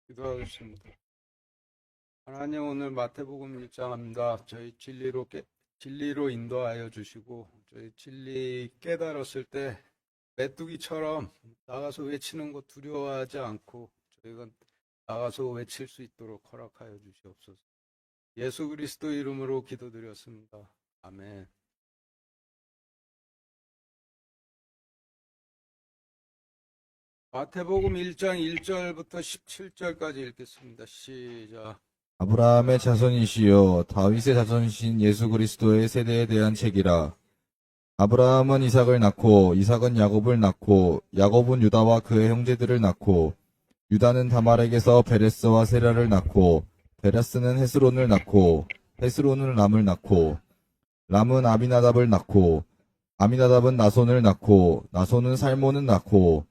기도하겠습니다. 하나님, 오늘 마태복음 1장입니다. 저희 진리로 인도하여 주시고, 저희 진리 깨달았을 때 메뚜기처럼 나가서 외치는 것 두려워하지 않고 저희가 나가서 외칠 수 있도록 허락하여 주시옵소서. 예수 그리스도 이름으로 기도드렸습니다. 아멘. 마태복음 1장 1절부터 17절까지 읽겠습니다. 시작. 아브라함의 자손이시요 다윗의 자손이신 예수 그리스도의 세대에 대한 책이라. 아브라함은 이삭을 낳고 이삭은 야곱을 낳고 야곱은 유다와 그의 형제들을 낳고 유다는 다말에게서 베레스와 세라를 낳고 베레스는 헤스론을 낳고 헤스론은 람을 낳고 람은 아미나답을 낳고 아미나답은 나손을 낳고 나손은 살몬을 낳고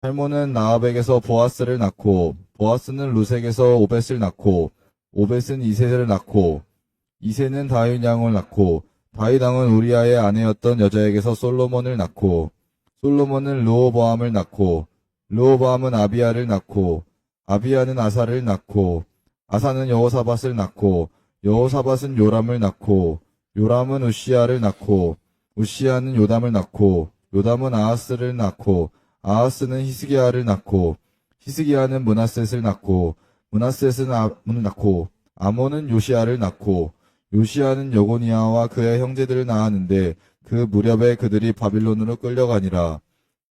살몬은 나압에게서 보아스를 낳고 보아스는 루색에서 오벳을 낳고 오벳은 이셋을 낳고 이셋은 다윗 왕을 낳고 다윗 왕은 우리아의 아내였던 여자에게서 솔로몬을 낳고 솔로몬은 르호보암을 낳고 르호보암은 아비야를 낳고 아비야는 아사를 낳고 아사는 여호사밧을 낳고 여호사밧은 요람을 낳고 요람은 우시야를 낳고 우시야는 요담을 낳고 요담은 아하스를 낳고 아하스는 히스기야를 낳고 히스기야는 므낫셋을 낳고 므낫셋은 아몬을 낳고 아몬은 요시야를 낳고 요시야는 여고니아와 그의 형제들을 낳았는데 그 무렵에 그들이 바빌론으로 끌려가니라.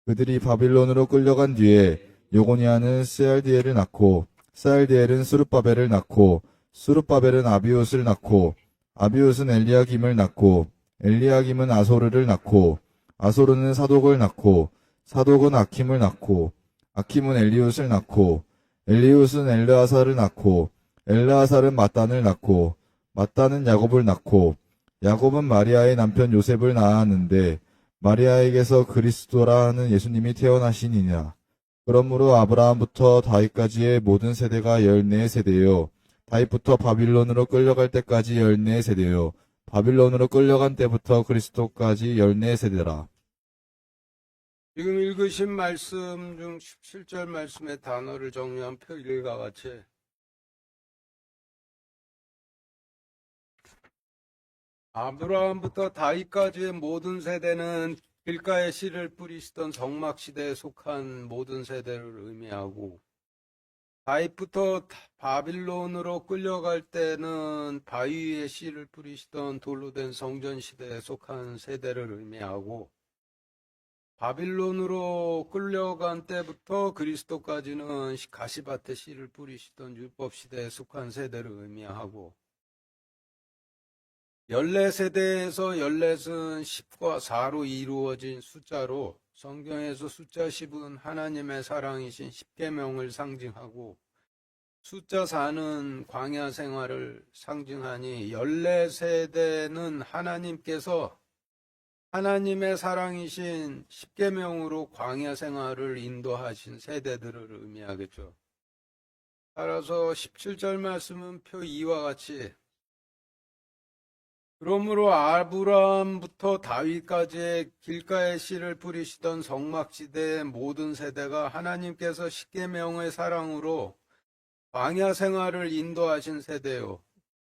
그들이 바빌론으로 끌려간 뒤에 여고니아는 스알디엘을 낳고 스알디엘은 스룹바벨을 낳고 스룹바벨은 아비웃을 낳고 아비웃은 엘리야김을 낳고 엘리야김은 아소르를 낳고 아소르는 사독을 낳고 사독은 아킴을 낳고 아킴은 엘리웃을 낳고 엘리웃은 엘르아사를 낳고 엘르아사는 mat단을 낳고 mat단은 야곱을 낳고 야곱은 마리아의 남편 요셉을 낳았는데 마리아에게서 그리스도라 하는 예수님이 태어나시니라. 그러므로 아브라함부터 다윗까지의 모든 세대가 14세대요. 다윗부터 바빌론으로 끌려갈 때까지 14세대요. 바빌론으로 끌려간 때부터 그리스도까지 14세대라. 지금 읽으신 말씀 중 17절 말씀의 단어를 정리한 표 1과 같이 아브라함부터 다윗까지의 모든 세대는 길가에 씨를 뿌리시던 성막 시대에 속한 모든 세대를 의미하고, 다윗부터 바빌론으로 끌려갈 때는 바위 위에 씨를 뿌리시던 돌로 된 성전 시대에 속한 세대를 의미하고, 바빌론으로 끌려간 때부터 그리스도까지는 가시밭에 씨를 뿌리시던 율법 시대에 속한 세대를 의미하고, 14세대에서 14은 10과 4로 이루어진 숫자로 성경에서 숫자 10은 하나님의 사랑이신 십계명을 상징하고 숫자 4는 광야 생활을 상징하니 14세대는 하나님께서 하나님의 사랑이신 십계명으로 광야 생활을 인도하신 세대들을 의미하겠죠. 따라서 17절 말씀은 표 2와 같이 그러므로 아브라함부터 다윗까지의 길가에 씨를 뿌리시던 성막시대의 모든 세대가 하나님께서 십계명의 사랑으로 광야 생활을 인도하신 세대요.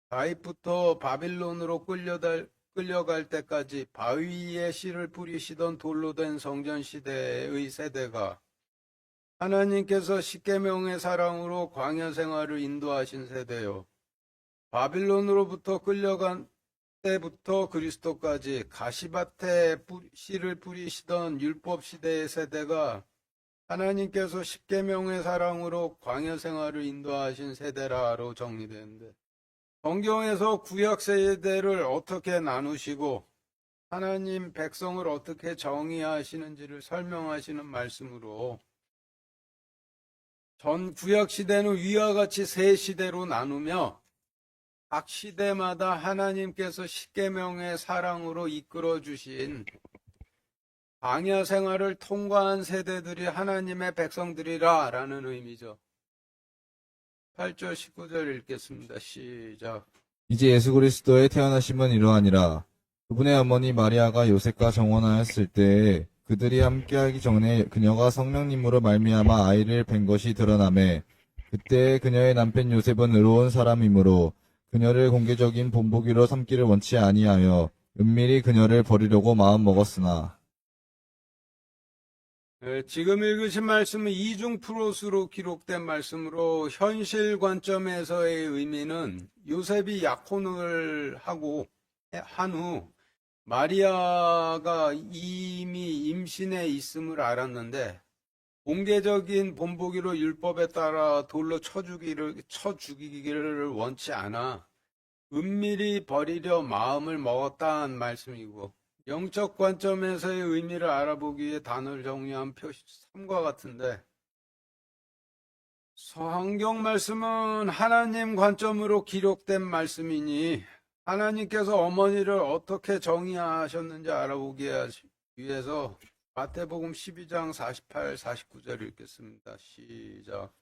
다윗부터 바빌론으로 끌려갈 때까지 바위 위에 씨를 뿌리시던 돌로 된 성전 시대의 세대가 하나님께서 십계명의 사랑으로 광야 생활을 인도하신 세대요. 바빌론으로부터 끌려간 때부터 그리스도까지 가시밭에 씨를 뿌리시던 율법 시대의 세대가 하나님께서 십계명의 사랑으로 광야 생활을 인도하신 세대라로 정리되는데, 성경에서 구약 세대를 어떻게 나누시고 하나님 백성을 어떻게 정의하시는지를 설명하시는 말씀으로 전 구약 시대는 위와 같이 세 시대로 나누며 각 시대마다 하나님께서 십계명의 사랑으로 이끌어 주신 광야 생활을 통과한 세대들이 하나님의 백성들이라 라는 의미죠. 8절 19절 읽겠습니다. 시작. 이제 예수 그리스도의 태어나심은 이러하니라. 그분의 어머니 마리아가 요셉과 정혼하였을 때에 그들이 함께하기 전에 그녀가 성령님으로 말미암아 아이를 뵌 것이 드러나매 그때 그녀의 남편 요셉은 의로운 사람이므로 그녀를 공개적인 본보기로 삼기를 원치 아니하여 은밀히 그녀를 버리려고 마음먹었으나 지금 읽으신 말씀은 이중 프로스로 기록된 말씀으로 현실 관점에서의 의미는 요셉이 약혼을 하고 한 후 마리아가 이미 임신해 있음을 알았는데 공개적인 본보기로 율법에 따라 돌로 쳐 죽이기를 원치 않아 은밀히 버리려 마음을 먹었다는 말씀이고 영적 관점에서의 의미를 알아보기 위해 단어를 정리한 표시 3과 같은데 성경 말씀은 하나님 관점으로 기록된 말씀이니 하나님께서 어머니를 어떻게 정의하셨는지 알아보기 위해서 마태복음 12장 48, 49절 읽겠습니다. 시작.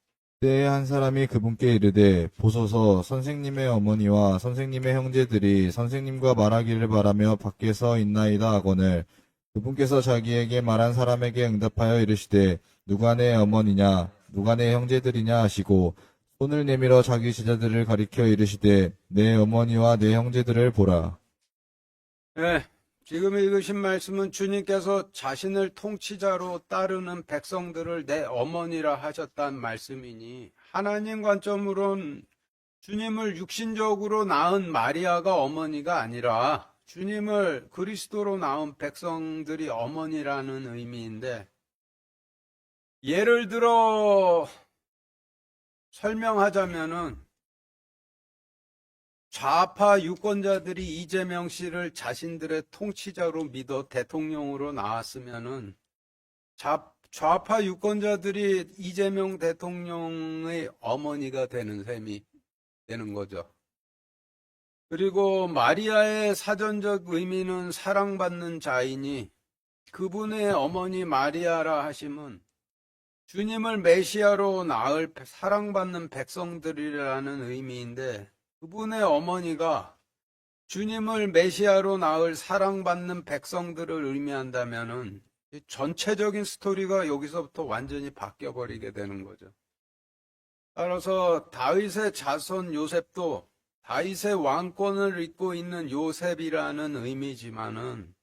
때에 한 사람이 그분께 이르되 보소서 선생님의 어머니와 선생님의 형제들이 선생님과 말하기를 바라며 밖에 서 있나이다 하거늘 그분께서 자기에게 말한 사람에게 응답하여 이르시되 누가 내 어머니냐 누가 내 형제들이냐 하시고 손을 내밀어 자기 제자들을 가리켜 이르시되 내 어머니와 내 형제들을 보라. 네, 지금 읽으신 말씀은 주님께서 자신을 통치자로 따르는 백성들을 내 어머니라 하셨다는 말씀이니 하나님 관점으론 주님을 육신적으로 낳은 마리아가 어머니가 아니라 주님을 그리스도로 낳은 백성들이 어머니라는 의미인데 예를 들어 설명하자면은 좌파 유권자들이 이재명 씨를 자신들의 통치자로 믿어 대통령으로 나왔으면은 좌파 유권자들이 이재명 대통령의 어머니가 되는 셈이 되는 거죠. 그리고 마리아의 사전적 의미는 사랑받는 자이니 그분의 어머니 마리아라 하심은 주님을 메시아로 낳을 사랑받는 백성들이라는 의미인데 그분의 어머니가 주님을 메시아로 낳을 사랑받는 백성들을 의미한다면은 전체적인 스토리가 여기서부터 완전히 바뀌어버리게 되는 거죠. 따라서 다윗의 자손 요셉도 다윗의 왕권을 잇고 있는 요셉이라는 의미지만은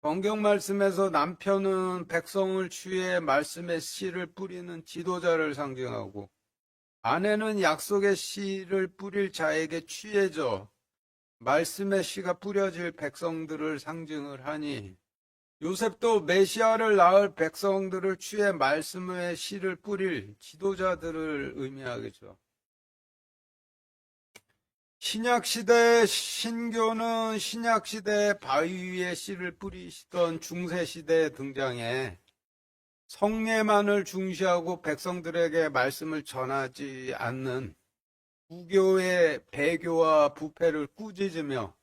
성경 말씀에서 남편은 백성을 취해 말씀의 씨를 뿌리는 지도자를 상징하고 아내는 약속의 씨를 뿌릴 자에게 취해져 말씀의 씨가 뿌려질 백성들을 상징을 하니 요셉도 메시아를 낳을 백성들을 취해 말씀의 씨를 뿌릴 지도자들을 의미하겠죠. 신약시대의 신교는 신약시대의 바위 위에 씨를 뿌리시던 중세시대에 등장해 성례만을 중시하고 백성들에게 말씀을 전하지 않는 구교의 배교와 부패를 꾸짖으며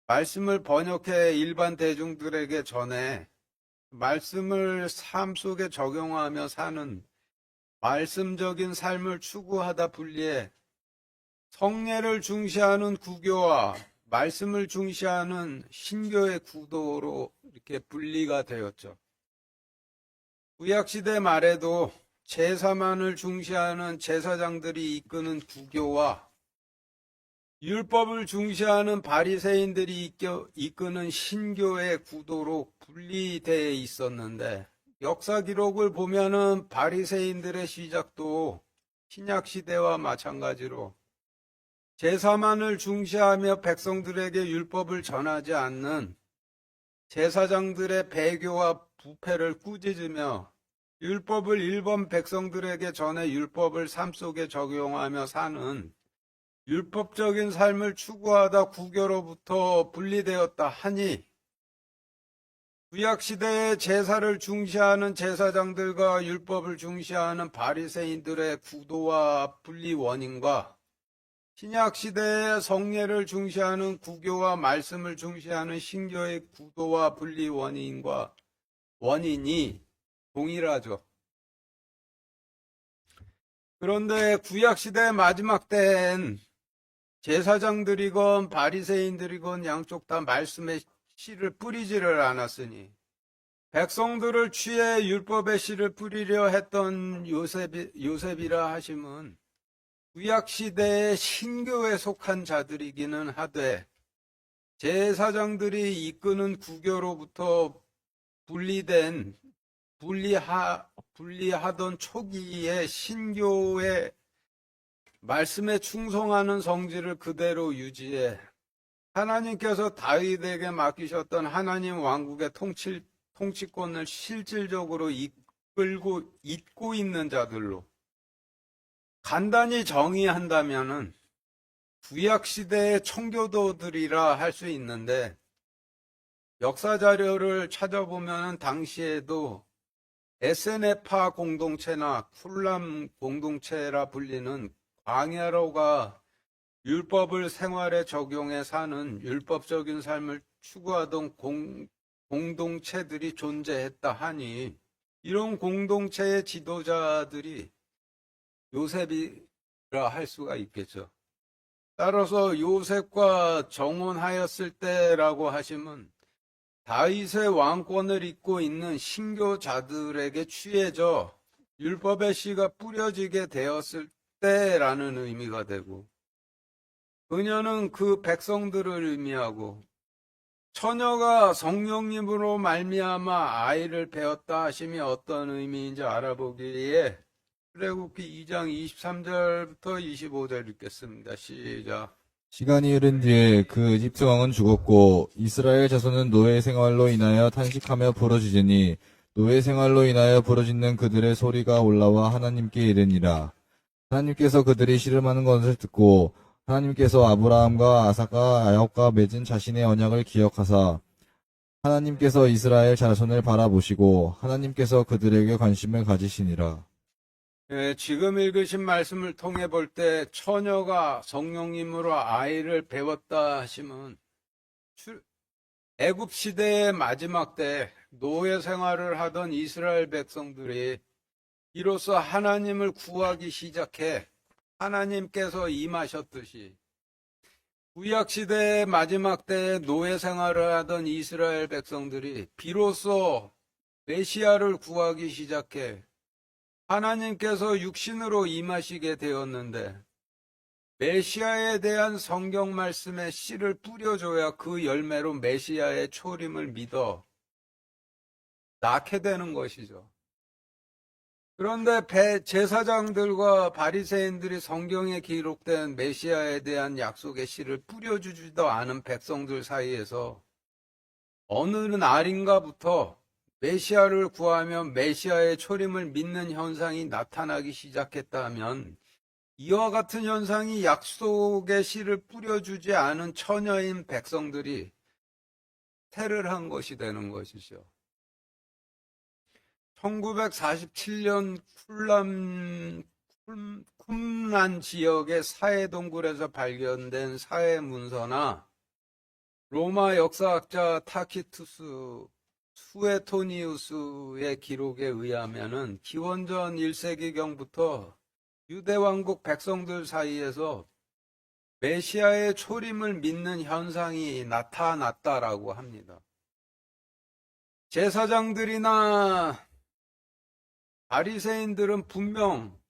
말씀을 번역해 일반 대중들에게 전해 말씀을 삶 속에 적용하며 사는 말씀적인 삶을 추구하다 분리해 성례를 중시하는 구교와 말씀을 중시하는 신교의 구도로 이렇게 분리가 되었죠. 구약시대 말에도 제사만을 중시하는 제사장들이 이끄는 구교와 율법을 중시하는 바리새인들이 이끄는 신교의 구도로 분리되어 있었는데 역사 기록을 보면은 바리새인들의 시작도 신약시대와 마찬가지로 제사만을 중시하며 백성들에게 율법을 전하지 않는 제사장들의 배교와 부패를 꾸짖으며 율법을 일본 백성들에게 전해 율법을 삶 속에 적용하며 사는 율법적인 삶을 추구하다 구교로부터 분리되었다 하니 구약시대의 제사를 중시하는 제사장들과 율법을 중시하는 바리새인들의 구도와 분리 원인과 신약시대의 성례를 중시하는 구교와 말씀을 중시하는 신교의 구도와 분리 원인이 동일하죠. 그런데 구약시대의 마지막 때엔 제사장들이건 바리새인들이건 양쪽 다 말씀의 씨를 뿌리지를 않았으니 백성들을 취해 율법의 씨를 뿌리려 했던 요셉이라 하심은 구약시대의 신교에 속한 자들이기는 하되 제사장들이 이끄는 구교로부터 분리하던 초기의 신교의 말씀에 충성하는 성질을 그대로 유지해 하나님께서 다윗에게 맡기셨던 하나님 왕국의 통치권을 실질적으로 잇고 있는 자들로 간단히 정의한다면은 구약시대의 청교도들이라 할 수 있는데 역사 자료를 찾아보면 당시에도 에세네파 공동체나 쿨람 공동체라 불리는 광야로가 율법을 생활에 적용해 사는 율법적인 삶을 추구하던 공동체들이 존재했다 하니 이런 공동체의 지도자들이 요셉이라 할 수가 있겠죠. 따라서 요셉과 정혼하였을 때라고 하시면 다윗의 왕권을 잇고 있는 신교자들에게 취해져 율법의 씨가 뿌려지게 되었을 때라는 의미가 되고 그녀는 그 백성들을 의미하고 처녀가 성령님으로 말미암아 아이를 배었다 하심이 어떤 의미인지 알아보기에 출애굽기 2장 23절부터 25절 읽겠습니다. 시작. 시간이 흐른 뒤에 그 이집트 왕은 죽었고 이스라엘 자손은 노예 생활로 인하여 탄식하며 부르짖으니 노예 생활로 인하여 부르짖는 그들의 소리가 올라와 하나님께 이르니라. 하나님께서 그들이 씨름하는 것을 듣고 하나님께서 아브라함과 아삭과 야곱과 맺은 자신의 언약을 기억하사 하나님께서 이스라엘 자손을 바라보시고 하나님께서 그들에게 관심을 가지시니라. 지금 읽으신 말씀을 통해 볼 때 처녀가 성령님으로 아이를 배웠다 하시면 애굽 시대의 마지막 때 노예 생활을 하던 이스라엘 백성들이 이로써 하나님을 구하기 시작해 하나님께서 임하셨듯이 구약 시대의 마지막 때에 노예 생활을 하던 이스라엘 백성들이 비로소 메시아를 구하기 시작해 하나님께서 육신으로 임하시게 되었는데 메시아에 대한 성경 말씀의 씨를 뿌려줘야 그 열매로 메시아의 초림을 믿어 낳게 되는 것이죠. 그런데 제사장들과 바리새인들이 성경에 기록된 메시아에 대한 약속의 씨를 뿌려주지도 않은 백성들 사이에서 어느 날인가부터 메시아를 구하면 메시아의 초림을 믿는 현상이 나타나기 시작했다면 이와 같은 현상이 약속의 씨를 뿌려주지 않은 처녀인 백성들이 태를 한 것이 되는 것이죠. 1947년 쿰란 지역의 사해동굴에서 발견된 사해 문서나 로마 역사학자 타키투스 수에토니우스의 기록에 의하면은 기원전 1세기경부터 유대왕국 백성들 사이에서 메시아의 초림을 믿는 현상이 나타났다라고 합니다. 제사장들이나 바리새인들은 분명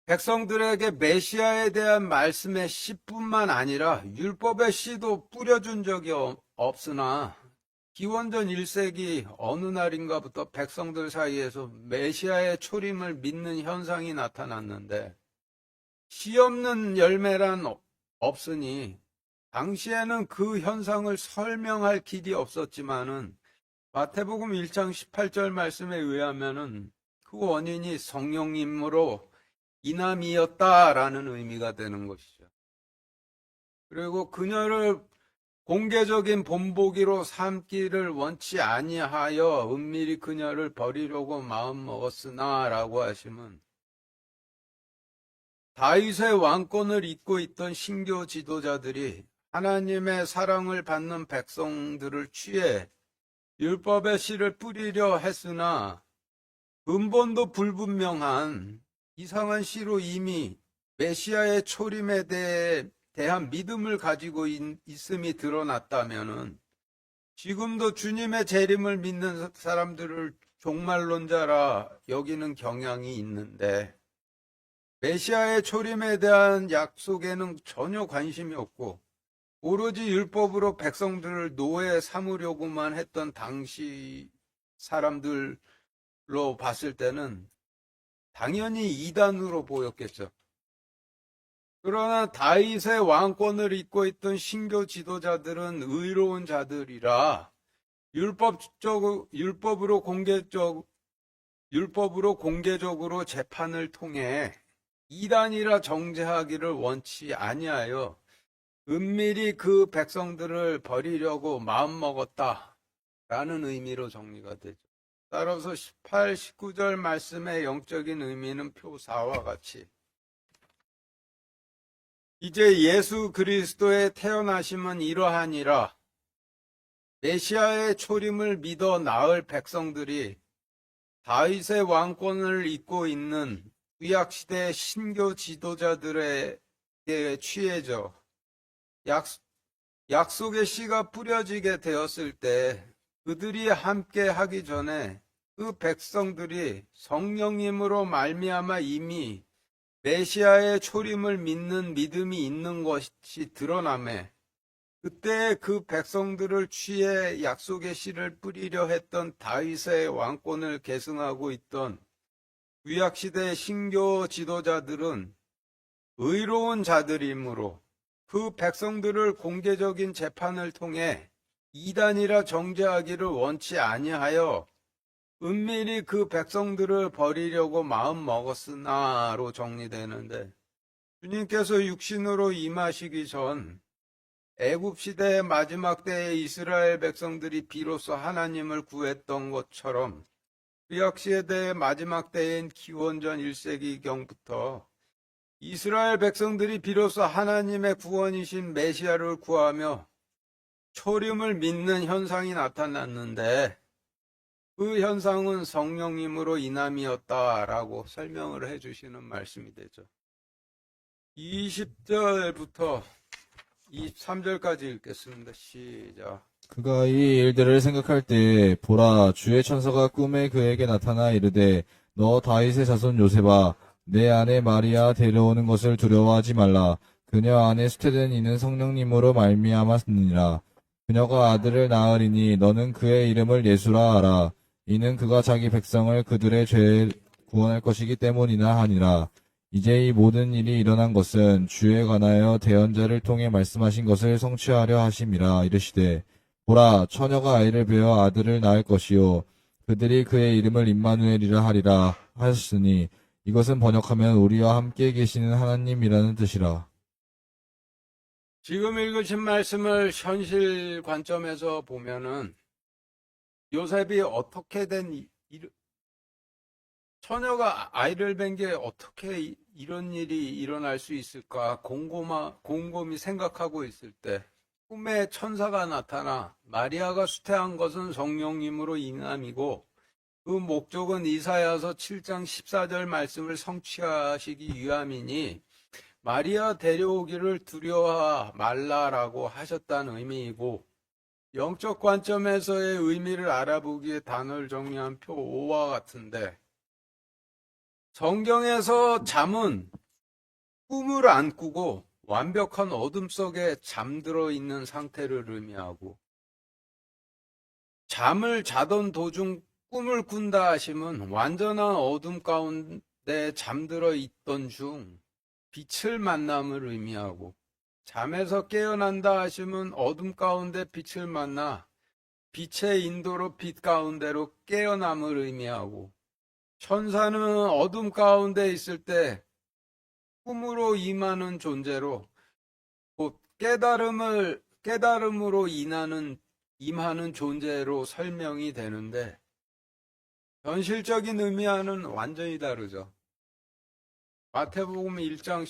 백성들에게 메시아에 대한 말씀의 씨뿐만 아니라 율법의 씨도 뿌려준 적이 없으나 기원전 1세기 어느 날인가부터 백성들 사이에서 메시아의 초림을 믿는 현상이 나타났는데 씨 없는 열매란 없으니 당시에는 그 현상을 설명할 길이 없었지만은 마태복음 1장 18절 말씀에 의하면은 그 원인이 성령님으로 인함이었다라는 의미가 되는 것이죠. 그리고 그녀를 공개적인 본보기로 삼기를 원치 아니하여 은밀히 그녀를 버리려고 마음먹었으나 라고 하시면 다윗의 왕권을 잇고 있던 신교 지도자들이 하나님의 사랑을 받는 백성들을 취해 율법의 씨를 뿌리려 했으나 근본도 불분명한 이상한 씨로 이미 메시아의 초림에 대한 믿음을 가지고 있음이 드러났다면은 지금도 주님의 재림을 믿는 사람들을 종말론자라 여기는 경향이 있는데 메시아의 초림에 대한 약속에는 전혀 관심이 없고 오로지 율법으로 백성들을 노예 삼으려고만 했던 당시 사람들로 봤을 때는 당연히 이단으로 보였겠죠. 그러나 다윗의 왕권을 잇고 있던 신교 지도자들은 의로운 자들이라 율법으로 공개적으로 재판을 통해 이단이라 정죄하기를 원치 아니하여 은밀히 그 백성들을 버리려고 마음먹었다라는 의미로 정리가 되죠. 따라서 18, 19절 말씀의 영적인 의미는 표 4와 같이 이제 예수 그리스도의 태어나심은 이러하니라. 메시아의 초림을 믿어 나을 백성들이 다윗의 왕권을 잇고 있는 구약시대 신교 지도자들에게 취해져 약속의 씨가 뿌려지게 되었을 때 그들이 함께 하기 전에 그 백성들이 성령님으로 말미암아 이미 메시아의 초림을 믿는 믿음이 있는 것이 드러나매 그때 그 백성들을 취해 약속의 씨를 뿌리려 했던 다윗의 왕권을 계승하고 있던 구약시대 신교 지도자들은 의로운 자들이므로 그 백성들을 공개적인 재판을 통해 이단이라 정죄하기를 원치 아니하여 은밀히 그 백성들을 버리려고 마음먹었으나로 정리되는데 주님께서 육신으로 임하시기 전 애굽시대의 마지막 때에 이스라엘 백성들이 비로소 하나님을 구했던 것처럼 구약시대의 마지막 때인 기원전 1세기경부터 이스라엘 백성들이 비로소 하나님의 구원이신 메시아를 구하며 초림을 믿는 현상이 나타났는데 그 현상은 성령님으로 인함이었다라고 설명을 해주시는 말씀이 되죠. 20절부터 23절까지 읽겠습니다. 시작. 그가 이 일들을 생각할 때 보라 주의 천사가 꿈에 그에게 나타나 이르되 너 다윗의 자손 요셉아 내 아내 마리아 데려오는 것을 두려워하지 말라. 그녀 안에 수태된 이는 성령님으로 말미암았느니라. 그녀가 아들을 낳으리니 너는 그의 이름을 예수라 하라. 이는 그가 자기 백성을 그들의 죄에 구원할 것이기 때문이나 하니라. 이제 이 모든 일이 일어난 것은 주에 관하여 대언자를 통해 말씀하신 것을 성취하려 하심이라. 이르시되 보라 처녀가 아이를 베어 아들을 낳을 것이요 그들이 그의 이름을 임마누엘이라 하리라 하셨으니 이것은 번역하면 우리와 함께 계시는 하나님이라는 뜻이라. 지금 읽으신 말씀을 현실 관점에서 보면은 요셉이 어떻게 처녀가 아이를 뵌 게 어떻게 이런 일이 일어날 수 있을까 곰곰이 생각하고 있을 때 꿈에 천사가 나타나 마리아가 수태한 것은 성령님으로 인함이고 그 목적은 이사야서 7장 14절 말씀을 성취하시기 위함이니 마리아 데려오기를 두려워 말라라고 하셨다는 의미이고 영적 관점에서의 의미를 알아보기에 단어를 정리한 표 5와 같은데 성경에서 잠은 꿈을 안 꾸고 완벽한 어둠 속에 잠들어 있는 상태를 의미하고 잠을 자던 도중 꿈을 꾼다 하시면 완전한 어둠 가운데 잠들어 있던 중 빛을 만남을 의미하고 잠에서 깨어난다 하시면 어둠 가운데 빛을 만나 빛의 인도로 빛 가운데로 깨어남을 의미하고 천사는 어둠 가운데 있을 때 꿈으로 임하는 존재로 곧 깨달음으로 임하는 존재로 설명이 되는데 현실적인 의미와는 완전히 다르죠. 마태복음 1장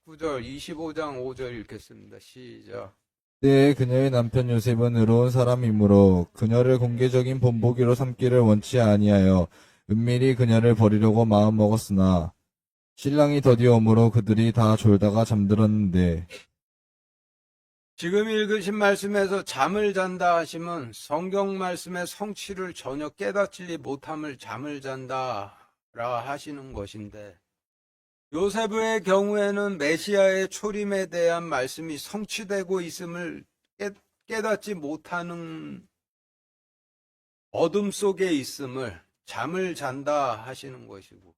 19절, 25장 5절 읽겠습니다. 시작. 때에 그녀의 남편 요셉은 의로운 사람이므로 그녀를 공개적인 본보기로 삼기를 원치 아니하여 은밀히 그녀를 버리려고 마음먹었으나 신랑이 더디오므로 그들이 다 졸다가 잠들었는데 지금 읽으신 말씀에서 잠을 잔다 하시면 성경 말씀의 성취를 전혀 깨닫지 못함을 잠을 잔다라 하시는 것인데, 요세프의 경우에는 메시아의 초림에 대한 말씀이 성취되고 있음을 깨닫지 못하는 어둠 속에 있음을 잠을 잔다 하시는 것이고,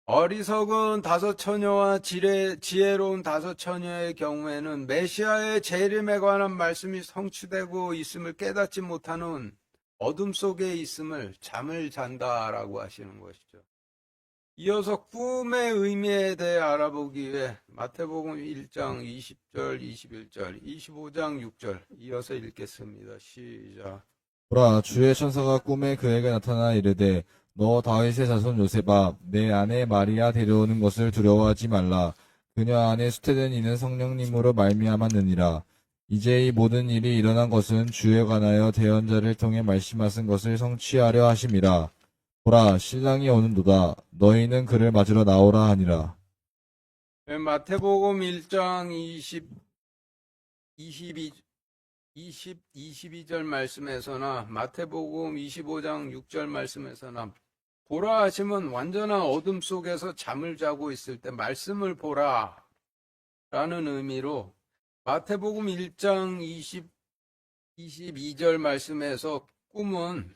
어리석은 다섯 처녀와 지혜로운 다섯 처녀의 경우에는 메시아의 재림에 관한 말씀이 성취되고 있음을 깨닫지 못하는 어둠 속에 있음을 잠을 잔다라고 하시는 것이죠. 이어서 꿈의 의미에 대해 알아보기 위해 마태복음 1장 20절, 21절, 25장 6절 이어서 읽겠습니다. 시작. 보라, 주의 천사가 꿈에 그에게 나타나 이르되 너 다윗의 자손 요셉아, 내 아내 마리아 데려오는 것을 두려워하지 말라. 그녀 안에 수태된 이는 성령님으로 말미암았느니라. 이제 이 모든 일이 일어난 것은 주에 관하여 대언자를 통해 말씀하신 것을 성취하려 하심이라. 보라, 신랑이 오는도다. 너희는 그를 맞으러 나오라 하니라. 마태복음 1장 22절 말씀에서나 마태복음 25장 6절 말씀에서나 보라 하시면 완전한 어둠 속에서 잠을 자고 있을 때 말씀을 보라 라는 의미로, 마태복음 1장 22절 말씀에서 꿈은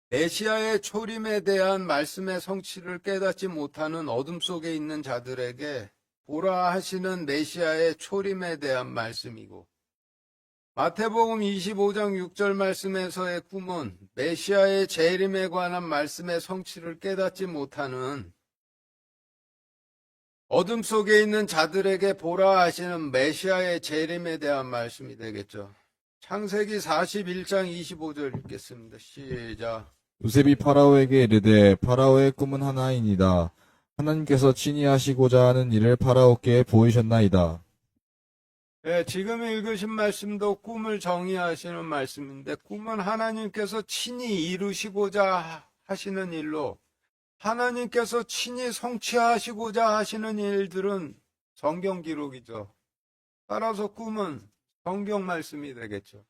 메시아의 초림에 대한 말씀의 성취를 깨닫지 못하는 어둠 속에 있는 자들에게 보라 하시는 메시아의 초림에 대한 말씀이고, 마태복음 25장 6절 말씀에서의 꿈은 메시아의 재림에 관한 말씀의 성취를 깨닫지 못하는 어둠 속에 있는 자들에게 보라 하시는 메시아의 재림에 대한 말씀이 되겠죠. 창세기 41장 25절 읽겠습니다. 시작. 요셉이 파라오에게 이르되 파라오의 꿈은 하나이니이다. 하나님께서 친히 하시고자 하는 일을 파라오께 보이셨나이다. 네, 지금 읽으신 말씀도 꿈을 정의하시는 말씀인데, 꿈은 하나님께서 친히 이루시고자 하시는 일로, 하나님께서 친히 성취하시고자 하시는 일들은 성경 기록이죠. 따라서 꿈은 성경 말씀이 되겠죠.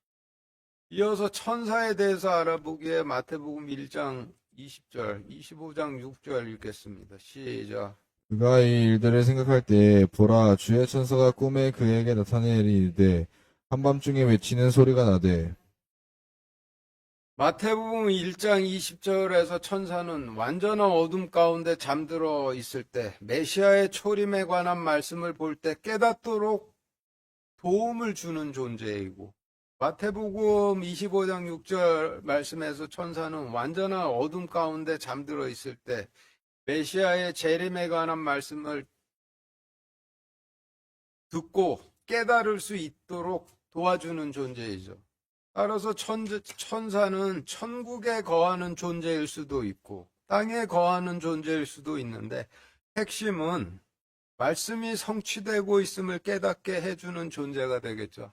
이어서 천사에 대해서 알아보기에 마태복음 1장 20절, 25장 6절 읽겠습니다. 시작. 그가 이 일들을 생각할 때에 보라, 주의 천사가 꿈에 그에게 나타내니 이르되 한밤중에 외치는 소리가 나되. 마태복음 1장 20절에서 천사는 완전한 어둠 가운데 잠들어 있을 때 메시아의 초림에 관한 말씀을 볼 때 깨닫도록 도움을 주는 존재이고, 마태복음 25장 6절 말씀에서 천사는 완전한 어둠 가운데 잠들어 있을 때 메시아의 재림에 관한 말씀을 듣고 깨달을 수 있도록 도와주는 존재이죠. 따라서 천사는 천국에 거하는 존재일 수도 있고 땅에 거하는 존재일 수도 있는데, 핵심은 말씀이 성취되고 있음을 깨닫게 해주는 존재가 되겠죠.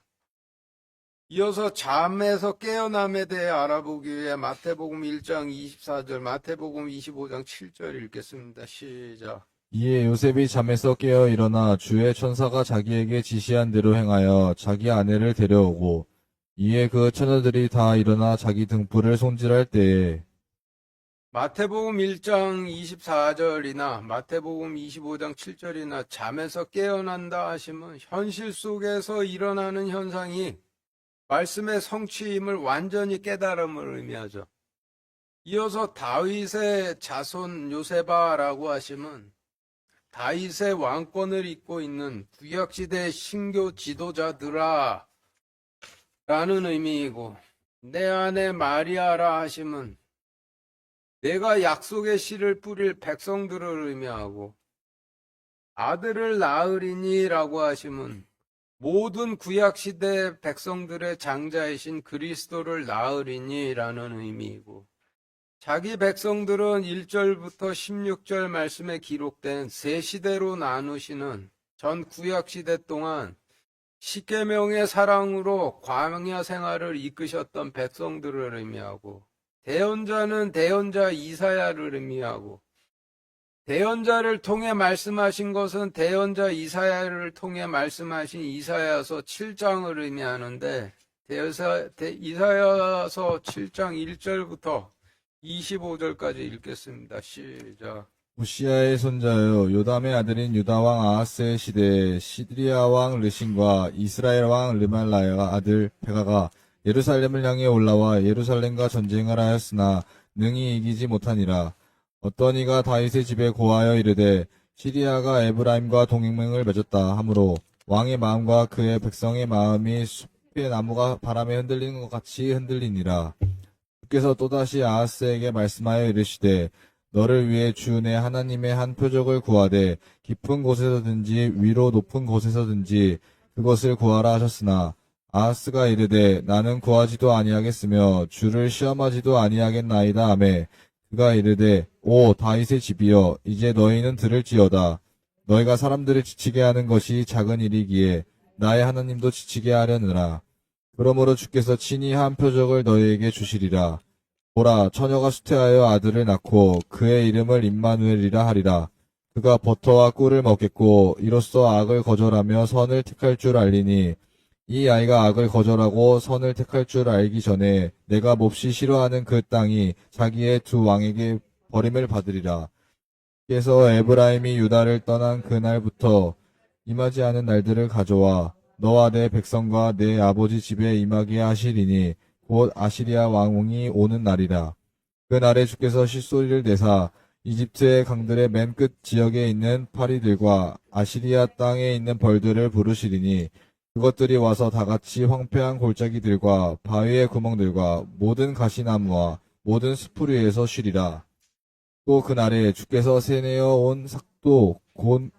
이어서 잠에서 깨어남에 대해 알아보기 위해 마태복음 1장 24절, 마태복음 25장 7절 읽겠습니다. 시작. 이에 요셉이 잠에서 깨어 일어나 주의 천사가 자기에게 지시한 대로 행하여 자기 아내를 데려오고, 이에 그 처녀들이 다 일어나 자기 등불을 손질할 때에. 마태복음 1장 24절이나 마태복음 25장 7절이나 잠에서 깨어난다 하시면 현실 속에서 일어나는 현상이 말씀의 성취임을 완전히 깨달음을 의미하죠. 이어서 다윗의 자손 요세바라고 하시면 다윗의 왕권을 잇고 있는 구약시대 신교 지도자들아 라는 의미이고, 내 아내 마리아라 하시면 내가 약속의 씨를 뿌릴 백성들을 의미하고, 아들을 낳으리니 라고 하시면 모든 구약시대 백성들의 장자이신 그리스도를 낳으리니 라는 의미이고, 자기 백성들은 1절부터 16절 말씀에 기록된 세 시대로 나누시는 전 구약시대 동안 십계명의 사랑으로 광야 생활을 이끄셨던 백성들을 의미하고, 대언자는 대언자 이사야를 의미하고, 대언자를 통해 말씀하신 것은 대언자 이사야를 통해 말씀하신 이사야서 7장을 의미하는데 이사야서 7장 1절부터 25절까지 읽겠습니다. 시작. 우시야의 손자여 요담의 아들인 유다왕 아하스의 시대에 시드리아 왕 르신과 이스라엘 왕 르말라의 아들 베가가 예루살렘을 향해 올라와 예루살렘과 전쟁을 하였으나 능히 이기지 못하니라. 어떤 이가 다윗의 집에 고하여 이르되 시리아가 에브라임과 동맹을 맺었다 하므로 왕의 마음과 그의 백성의 마음이 숲의 나무가 바람에 흔들리는 것 같이 흔들리니라. 주께서 또다시 아하스에게 말씀하여 이르시되 너를 위해 주 내 하나님의 한 표적을 구하되 깊은 곳에서든지 위로 높은 곳에서든지 그것을 구하라 하셨으나 아하스가 이르되 나는 구하지도 아니하겠으며 주를 시험하지도 아니하겠나이다 하매 그가 이르되 오 다윗의 집이여 이제 너희는 들을지어다. 너희가 사람들을 지치게 하는 것이 작은 일이기에 나의 하나님도 지치게 하려느라. 그러므로 주께서 친히 한 표적을 너희에게 주시리라. 보라 처녀가 수태하여 아들을 낳고 그의 이름을 임마누엘이라 하리라. 그가 버터와 꿀을 먹겠고 이로써 악을 거절하며 선을 택할 줄 알리니 이 아이가 악을 거절하고 선을 택할 줄 알기 전에 내가 몹시 싫어하는 그 땅이 자기의 두 왕에게 버림을 받으리라. 그래서 에브라임이 유다를 떠난 그날부터 임하지 않은 날들을 가져와 너와 내 백성과 내 아버지 집에 임하게 하시리니 곧 아시리아 왕이 오는 날이라. 그 날에 주께서 실소리를 내사 이집트의 강들의 맨 끝 지역에 있는 파리들과 아시리아 땅에 있는 벌들을 부르시리니 그것들이 와서 다같이 황폐한 골짜기들과 바위의 구멍들과 모든 가시나무와 모든 숲을 위에서 쉬리라. 또 그날에 주께서 세내어 온 삭도 곧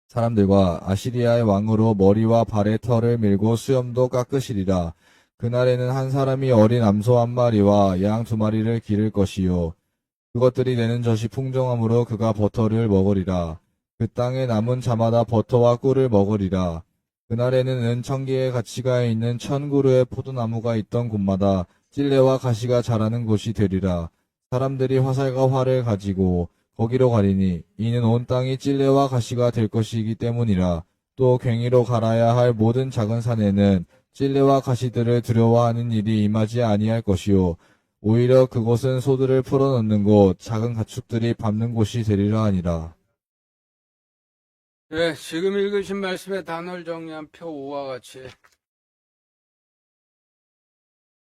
사람들과 아시리아의 왕으로 머리와 발의 털을 밀고 수염도 깎으시리라. 그날에는 한 사람이 어린 암소 한 마리와 양 두 마리를 기를 것이요. 그것들이 내는 젖이 풍성함으로 그가 버터를 먹으리라. 그 땅에 남은 자마다 버터와 꿀을 먹으리라. 그날에는 은천개의 가치가 있는 1000그루의 포도나무가 있던 곳마다 찔레와 가시가 자라는 곳이 되리라. 사람들이 화살과 활을 가지고 거기로 가리니 이는 온 땅이 찔레와 가시가 될 것이기 때문이라. 또 괭이로 갈아야 할 모든 작은 산에는 찔레와 가시들을 두려워하는 일이 임하지 아니할 것이요. 오히려 그곳은 소들을 풀어놓는 곳, 작은 가축들이 밟는 곳이 되리라 하니라. 네, 지금 읽으신 말씀의 단어를 정리한 표 5와 같이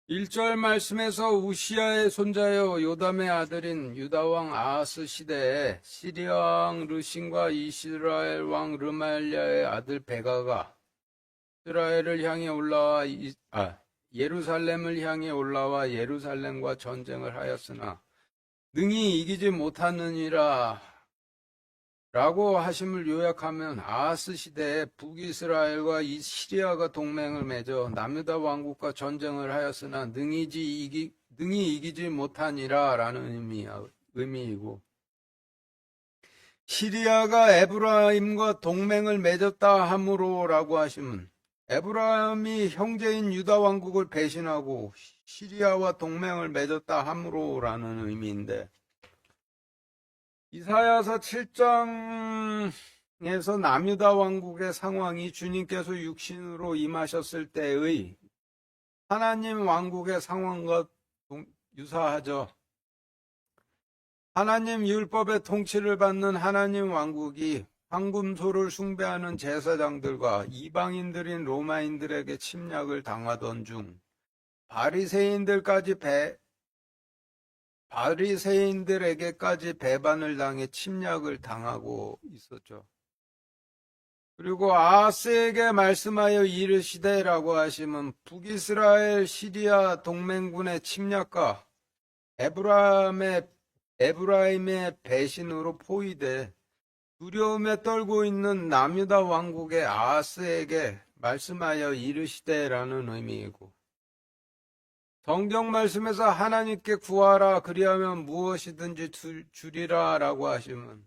1절 말씀에서 우시야의 손자여 요담의 아들인 유다왕 아하스 시대에 시리아 왕 르신과 이스라엘 왕 르말랴의 아들 베가가 이스라엘을 향해 올라와 예루살렘을 향해 올라와 예루살렘과 전쟁을 하였으나 능히 이기지 못하느니라 라고 하심을 요약하면 아하스 시대에 북이스라엘과 시리아가 동맹을 맺어 남유다 왕국과 전쟁을 하였으나 능히 이기지 못하니라 라는 의미이고 시리아가 에브라임과 동맹을 맺었다 함으로 라고 하시면 에브라임이 형제인 유다 왕국을 배신하고 시리아와 동맹을 맺었다 함으로 라는 의미인데 이사야서 7장에서 남유다 왕국의 상황이 주님께서 육신으로 임하셨을 때의 하나님 왕국의 상황과 유사하죠. 하나님 율법의 통치를 받는 하나님 왕국이 황금소를 숭배하는 제사장들과 이방인들인 로마인들에게 침략을 당하던 중 바리새인들에게까지 배반을 당해 침략을 당하고 있었죠. 그리고 아하스에게 말씀하여 이르시되라고 하시면 북이스라엘 시리아 동맹군의 침략과 에브라임의 배신으로 포위돼 두려움에 떨고 있는 남유다 왕국의 아하스에게 말씀하여 이르시되라는 의미이고 성경 말씀에서 하나님께 구하라 그리하면 무엇이든지 주리라 라고 하시면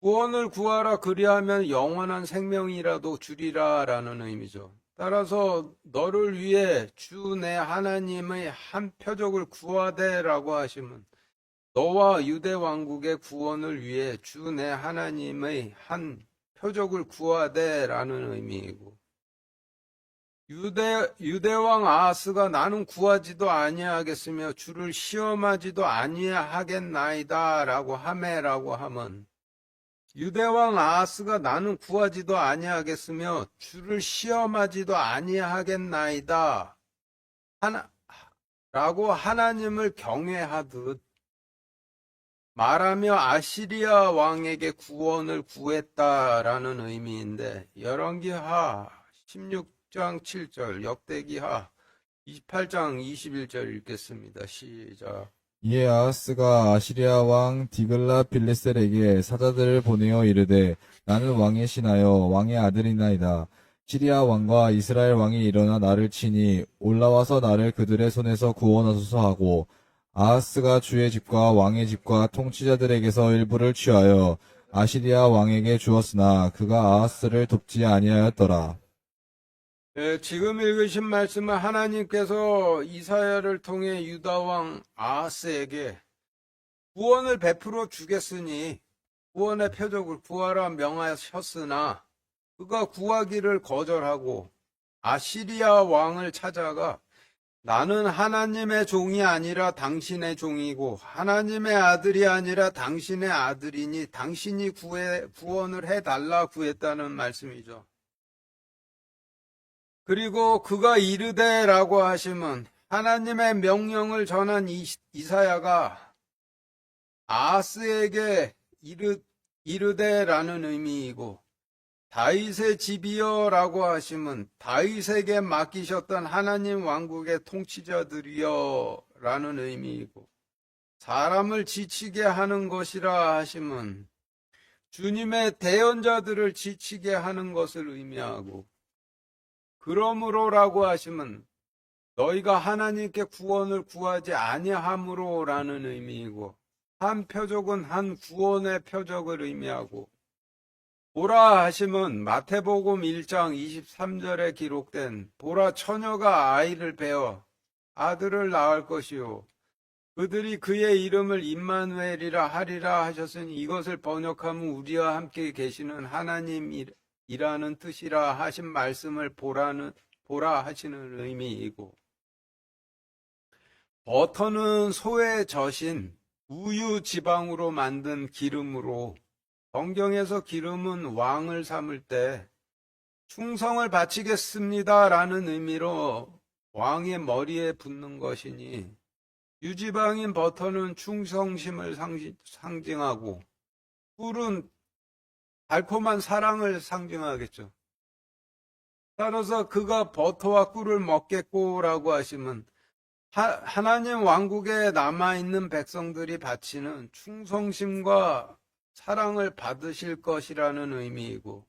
구원을 구하라 그리하면 영원한 생명이라도 주리라 라는 의미죠. 따라서 너를 위해 주 내 하나님의 한 표적을 구하되 라고 하시면 너와 유대 왕국의 구원을 위해 주 내 하나님의 한 표적을 구하되라는 의미이고, 유대왕 아하스가 나는 구하지도 아니하겠으며 주를 시험하지도 아니하겠나이다 라고 하매라고 함은, 유대왕 아하스가 나는 구하지도 아니하겠으며 주를 시험하지도 아니하겠나이다 라고 하나님을 경외하듯 말하며 아시리아 왕에게 구원을 구했다라는 의미인데, 열왕기하 16장 7절, 역대기하 28장 21절 읽겠습니다. 시작. 이에 아하스가 아시리아 왕 디글라 빌레셀에게 사자들을 보내어 이르되 나는 왕의 신하여 왕의 아들이나이다. 시리아 왕과 이스라엘 왕이 일어나 나를 치니 올라와서 나를 그들의 손에서 구원하소서 하고, 아하스가 주의 집과 왕의 집과 통치자들에게서 일부를 취하여 아시리아 왕에게 주었으나 그가 아하스를 돕지 아니하였더라. 지금 읽으신 말씀은 하나님께서 이사야를 통해 유다 왕 아하스에게 구원을 베풀어 주겠으니 구원의 표적을 구하라 명하셨으나 그가 구하기를 거절하고 아시리아 왕을 찾아가 나는 하나님의 종이 아니라 당신의 종이고 하나님의 아들이 아니라 당신의 아들이니 당신이 구원을 해달라 구했다는 말씀이죠. 그리고 그가 이르되라고 하시면 하나님의 명령을 전한 이사야가 아하스에게 이르되라는 의미이고, 다윗의 집이여라고 하시면 다윗에게 맡기셨던 하나님 왕국의 통치자들이여라는 의미이고, 사람을 지치게 하는 것이라 하시면 주님의 대언자들을 지치게 하는 것을 의미하고, 그러므로라고 하시면 너희가 하나님께 구원을 구하지 아니함으로라는 의미이고, 한 표적은 한 구원의 표적을 의미하고, 보라 하시면 마태복음 1장 23절에 기록된 보라 처녀가 아이를 베어 아들을 낳을 것이요 그들이 그의 이름을 임마누엘이라 하리라 하셨으니 이것을 번역하면 우리와 함께 계시는 하나님이라는 뜻이라 하신 말씀을 보라 하시는 의미이고, 버터는 소의 젖인 우유 지방으로 만든 기름으로, 성경에서 기름은 왕을 삼을 때 충성을 바치겠습니다라는 의미로 왕의 머리에 붓는 것이니, 유지방인 버터는 충성심을 상징하고 꿀은 달콤한 사랑을 상징하겠죠. 따라서 그가 버터와 꿀을 먹겠고라고 하시면 하나님 왕국에 남아있는 백성들이 바치는 충성심과 사랑을 받으실 것이라는 의미이고,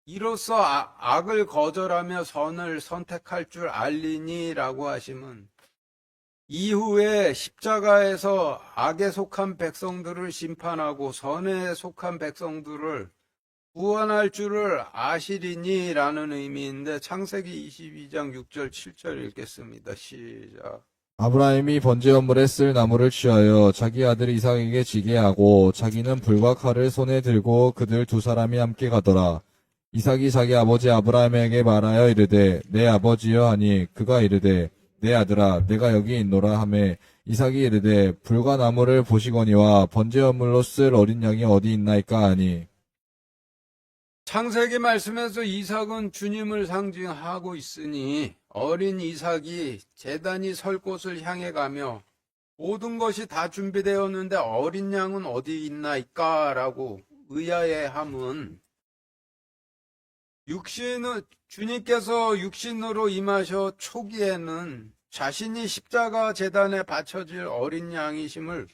이로써 악을 거절하며 선을 선택할 줄 알리니라고 하시면 이후에 십자가에서 악에 속한 백성들을 심판하고 선에 속한 백성들을 구원할 줄을 아시리니라는 의미인데, 창세기 22장 6절 7절 읽겠습니다. 시작. 아브라함이 번제 건물에 쓸 나무를 취하여 자기 아들 이삭에게 지게 하고 자기는 불과 칼을 손에 들고 그들 두 사람이 함께 가더라. 이삭이 자기 아버지 아브라함에게 말하여 이르되 내 아버지여 하니 그가 이르되 내 아들아 내가 여기 있노라 하매 이삭이 이르되 불과 나무를 보시거니와 번제 건물로 쓸 어린 양이 어디 있나이까 하니, 창세기 말씀에서 이삭은 주님을 상징하고 있으니 어린 이삭이 제단이 설 곳을 향해 가며 모든 것이 다 준비되었는데 어린 양은 어디 있나이까 라고 의아해함은, 주님께서 육신으로 임하셔 초기에는 자신이 십자가 제단에 바쳐질 어린 양이심을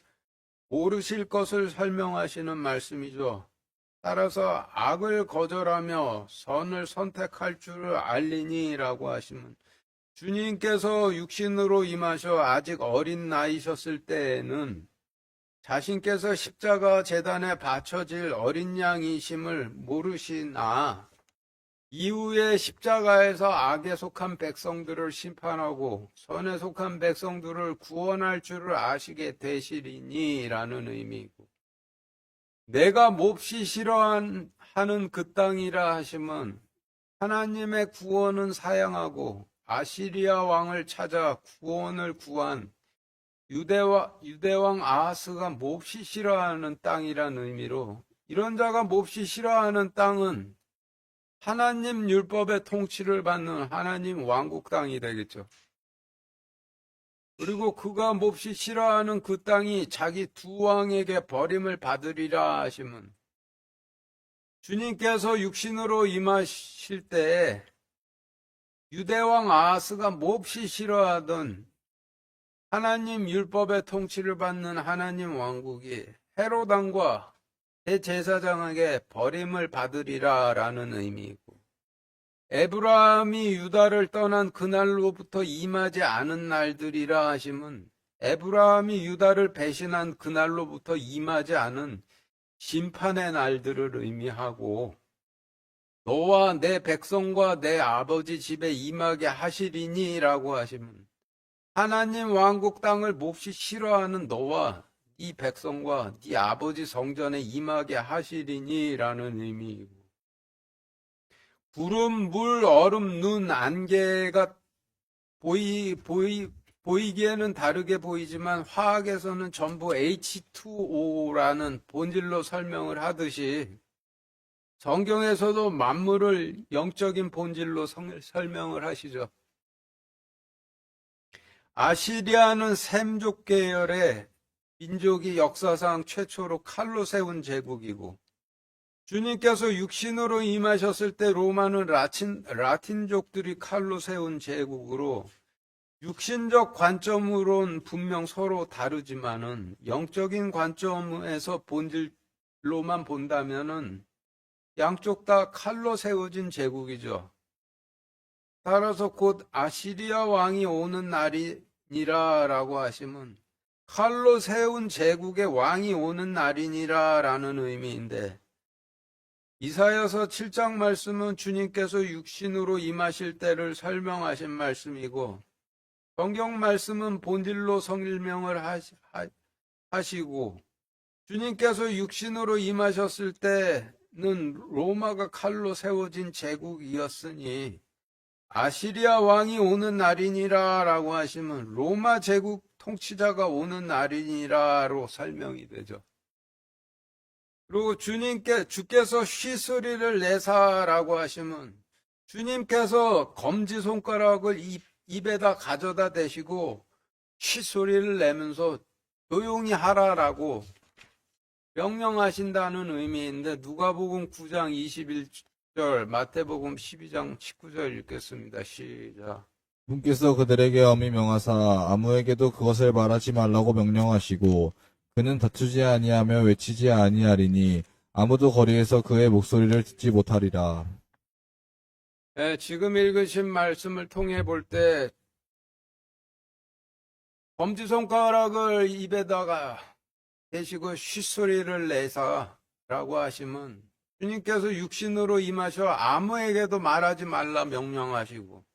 모르실 것을 설명하시는 말씀이죠. 따라서 악을 거절하며 선을 선택할 줄을 알리니라고 하시면, 주님께서 육신으로 임하셔 아직 어린 나이셨을 때에는 자신께서 십자가 제단에 바쳐질 어린 양이심을 모르시나 이후에 십자가에서 악에 속한 백성들을 심판하고 선에 속한 백성들을 구원할 줄을 아시게 되시리니라는 의미이고, 내가 몹시 싫어하는 그 땅이라 하심은 하나님의 구원은 사양하고 아시리아 왕을 찾아 구원을 구한 유대왕 아하스가 몹시 싫어하는 땅이란 의미로, 이런 자가 몹시 싫어하는 땅은 하나님 율법의 통치를 받는 하나님 왕국 땅이 되겠죠. 그리고 그가 몹시 싫어하는 그 땅이 자기 두 왕에게 버림을 받으리라 하심은, 주님께서 육신으로 임하실 때에 유대왕 아하스가 몹시 싫어하던 하나님 율법의 통치를 받는 하나님 왕국이 헤롯 왕과 대제사장에게 버림을 받으리라라는 의미이고, 에브라함이 유다를 떠난 그날로부터 임하지 않은 날들이라 하심은 에브라함이 유다를 배신한 그날로부터 임하지 않은 심판의 날들을 의미하고, 너와 내 백성과 내 아버지 집에 임하게 하시리니라고 하시면 하나님 왕국 땅을 몹시 싫어하는 너와 네 백성과 네 아버지 성전에 임하게 하시리니라는 의미이고, 구름, 물, 얼음, 눈, 안개가 보이기에는 다르게 보이지만 화학에서는 전부 H2O라는 본질로 설명을 하듯이 성경에서도 만물을 영적인 본질로 설명을 하시죠. 아시리아는 셈족 계열의 민족이 역사상 최초로 칼로 세운 제국이고, 주님께서 육신으로 임하셨을 때 로마는 라틴족들이 칼로 세운 제국으로, 육신적 관점으론 분명 서로 다르지만은 영적인 관점에서 본질로만 본다면은 양쪽 다 칼로 세워진 제국이죠. 따라서 곧 아시리아 왕이 오는 날이니라라고 하시면 칼로 세운 제국의 왕이 오는 날이니라라는 의미인데, 이사야서 7장 말씀은 주님께서 육신으로 임하실 때를 설명하신 말씀이고, 성경 말씀은 본질로 설명을 하시고, 주님께서 육신으로 임하셨을 때는 로마가 칼로 세워진 제국이었으니 아시리아 왕이 오는 날이니라라고 하시면 로마 제국 통치자가 오는 날이니라로 설명이 되죠. 그리고 주께서 쉬소리를 내사라고 하시면 주님께서 검지손가락을 입에다 가져다 대시고 쉬소리를 내면서 조용히 하라라고 명령하신다는 의미인데, 누가복음 9장 21절, 마태복음 12장 19절 읽겠습니다. 시작. 분께서 그들에게 엄히 명하사 아무에게도 그것을 말하지 말라고 명령하시고 그는 다투지 아니하며 외치지 아니하리니 아무도 거리에서 그의 목소리를 듣지 못하리라. 네, 지금 읽으신 말씀을 통해 볼 때 검지손가락을 입에다가 대시고 쉿소리를 내사라고 하시면 주님께서 육신으로 임하셔 아무에게도 말하지 말라 명령하시고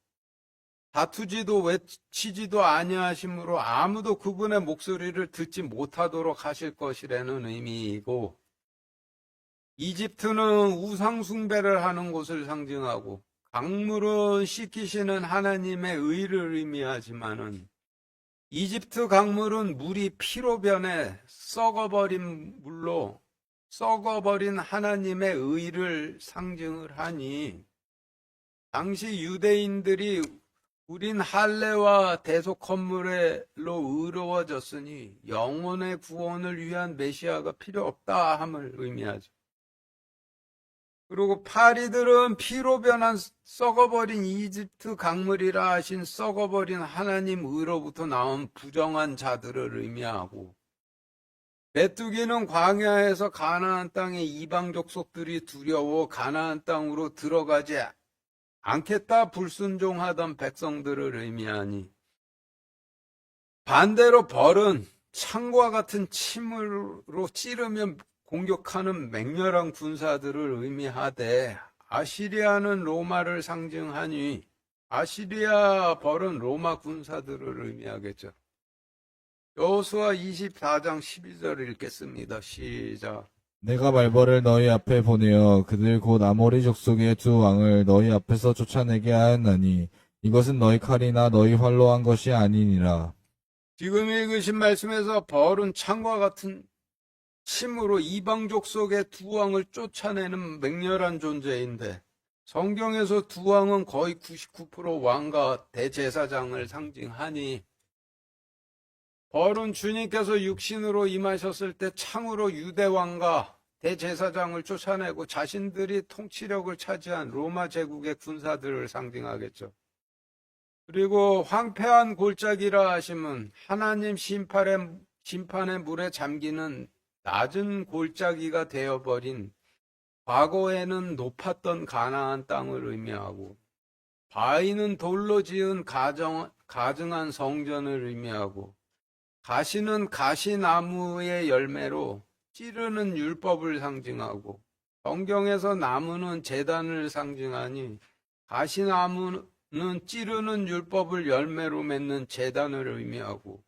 다투지도 외치지도 아니하심으로 아무도 그분의 목소리를 듣지 못하도록 하실 것이라는 의미이고, 이집트는 우상 숭배를 하는 곳을 상징하고 강물은 씻기시는 하나님의 의를 의미하지만은 이집트 강물은 물이 피로 변해 썩어버린 물로 썩어버린 하나님의 의를 상징을 하니, 당시 유대인들이 우린 할례와 대속 건물로 의로워졌으니 영혼의 구원을 위한 메시아가 필요 없다 함을 의미하죠. 그리고 파리들은 피로 변한 썩어버린 이집트 강물이라 하신 썩어버린 하나님 의로부터 나온 부정한 자들을 의미하고, 메뚜기는 광야에서 가나안 땅의 이방 족속들이 두려워 가나안 땅으로 들어가지 않겠다 불순종하던 백성들을 의미하니, 반대로 벌은 창과 같은 침으로 찌르며 공격하는 맹렬한 군사들을 의미하되 아시리아는 로마를 상징하니 아시리아 벌은 로마 군사들을 의미하겠죠. 여호수아 24장 12절을 읽겠습니다. 시작. 내가 말벌을 너희 앞에 보내어 그들 곧 아모리 족속의 두 왕을 너희 앞에서 쫓아내게 하였나니 이것은 너희 칼이나 너희 활로 한 것이 아니니라. 지금 읽으신 말씀에서 벌은 창과 같은 침으로 이방족 속의 두 왕을 쫓아내는 맹렬한 존재인데 성경에서 두 왕은 거의 99% 왕과 대제사장을 상징하니 벌은 주님께서 육신으로 임하셨을 때 창으로 유대 왕과 대제사장을 쫓아내고 자신들이 통치력을 차지한 로마 제국의 군사들을 상징하겠죠. 그리고 황폐한 골짜기라 하심은 하나님 심판의 물에 잠기는 낮은 골짜기가 되어버린 과거에는 높았던 가나안 땅을 의미하고 바위는 돌로 지은 가증한 성전을 의미하고 가시는 가시나무의 열매로 찌르는 율법을 상징하고 성경에서 나무는 제단을 상징하니 가시나무는 찌르는 율법을 열매로 맺는 제단을 의미하고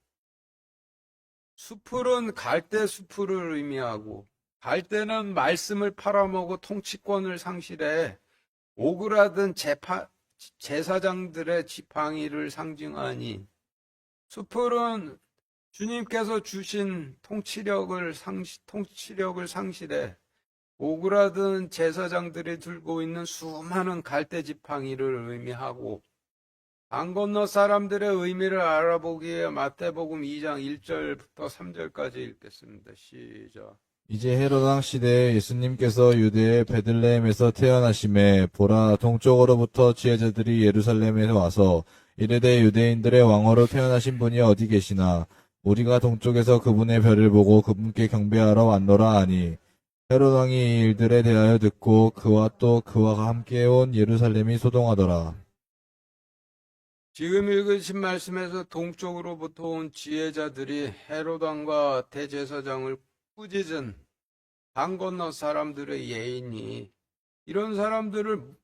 숲풀은 갈대 숲풀을 의미하고 갈대는 말씀을 팔아먹어 통치권을 상실해 오그라든 제사장들의 지팡이를 상징하니 숲풀은 주님께서 주신 통치력을 상실해 오그라든 제사장들이 들고 있는 수많은 갈대 지팡이를 의미하고 강 건너 사람들의 의미를 알아보기 위해 마태복음 2장 1절부터 3절까지 읽겠습니다. 시작. 이제 헤롯 왕 시대에 예수님께서 유대의 베들레헴에서 태어나심에 보라 동쪽으로부터 지혜자들이 예루살렘에 와서 이르되 유대인들의 왕으로 태어나신 분이 어디 계시나 우리가 동쪽에서 그분의 별을 보고 그분께 경배하러 왔노라 하니 헤롯 왕이 이 일들에 대하여 듣고 그와 또 그와 함께 온 예루살렘이 소동하더라. 지금 읽으신 말씀에서 동쪽으로부터 온 지혜자들이 헤롯 왕과 대제사장을 꾸짖은 강 건너 사람들의 예인이 이런 사람들을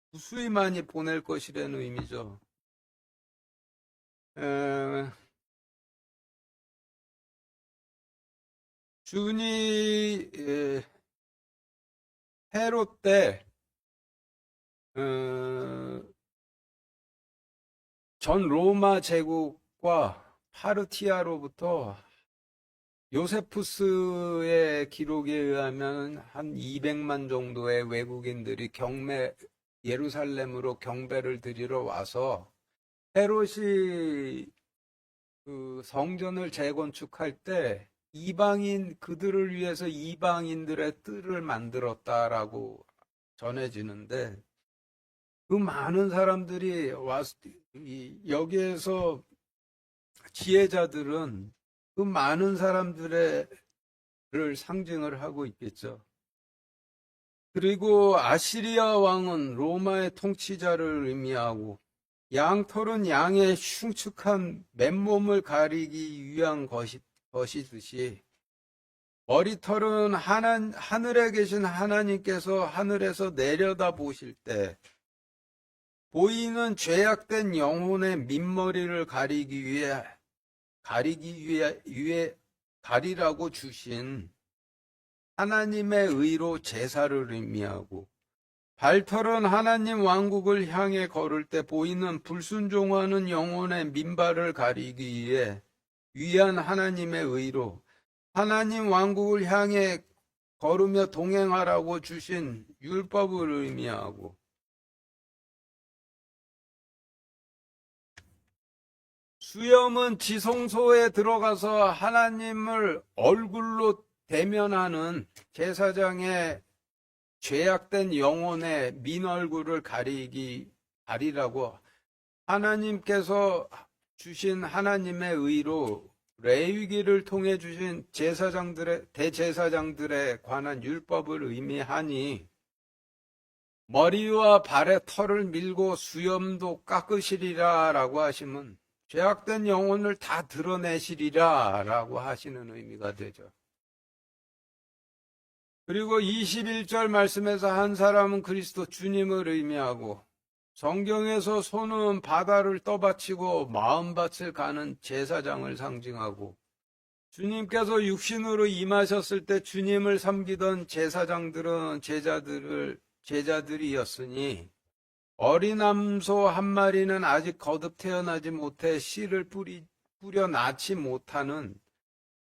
무수히 많이 보낼 것이라는 의미죠. 주니 헤롯 때 전 로마 제국과 파르티아로부터 요세푸스의 기록에 의하면 한 200만 정도의 외국인들이 예루살렘으로 경배를 드리러 와서 헤롯이 그 성전을 재건축할 때 그들을 위해서 이방인들의 뜰을 만들었다라고 전해지는데 그 많은 사람들이 여기에서 지혜자들은 그 많은 사람들을 상징을 하고 있겠죠. 그리고 아시리아 왕은 로마의 통치자를 의미하고 양털은 양의 흉측한 맨몸을 가리기 위한 것이듯이 머리털은 하늘에 계신 하나님께서 하늘에서 내려다 보실 때 보이는 죄악된 영혼의 민머리를 가리라고 주신 하나님의 의로 제사를 의미하고 발털은 하나님 왕국을 향해 걸을 때 보이는 불순종하는 영혼의 민발을 가리기 위한 하나님의 의로 하나님 왕국을 향해 걸으며 동행하라고 주신 율법을 의미하고 수염은 지성소에 들어가서 하나님을 얼굴로 대면하는 제사장의 죄악된 영혼의 민 얼굴을 가리라고 하나님께서 주신 하나님의 의로 레위기를 통해 주신 대제사장들에 관한 율법을 의미하니 머리와 발의 털을 밀고 수염도 깎으시리라 라고 하시면 죄악된 영혼을 다 드러내시리라 라고 하시는 의미가 되죠. 그리고 21절 말씀에서 한 사람은 그리스도 주님을 의미하고, 성경에서 손은 바다를 떠받치고 마음밭을 가는 제사장을 상징하고, 주님께서 육신으로 임하셨을 때 주님을 섬기던 제사장들은 제자들이었으니, 어린 암소 한 마리는 아직 거듭 태어나지 못해 씨를 뿌려 낳지 못하는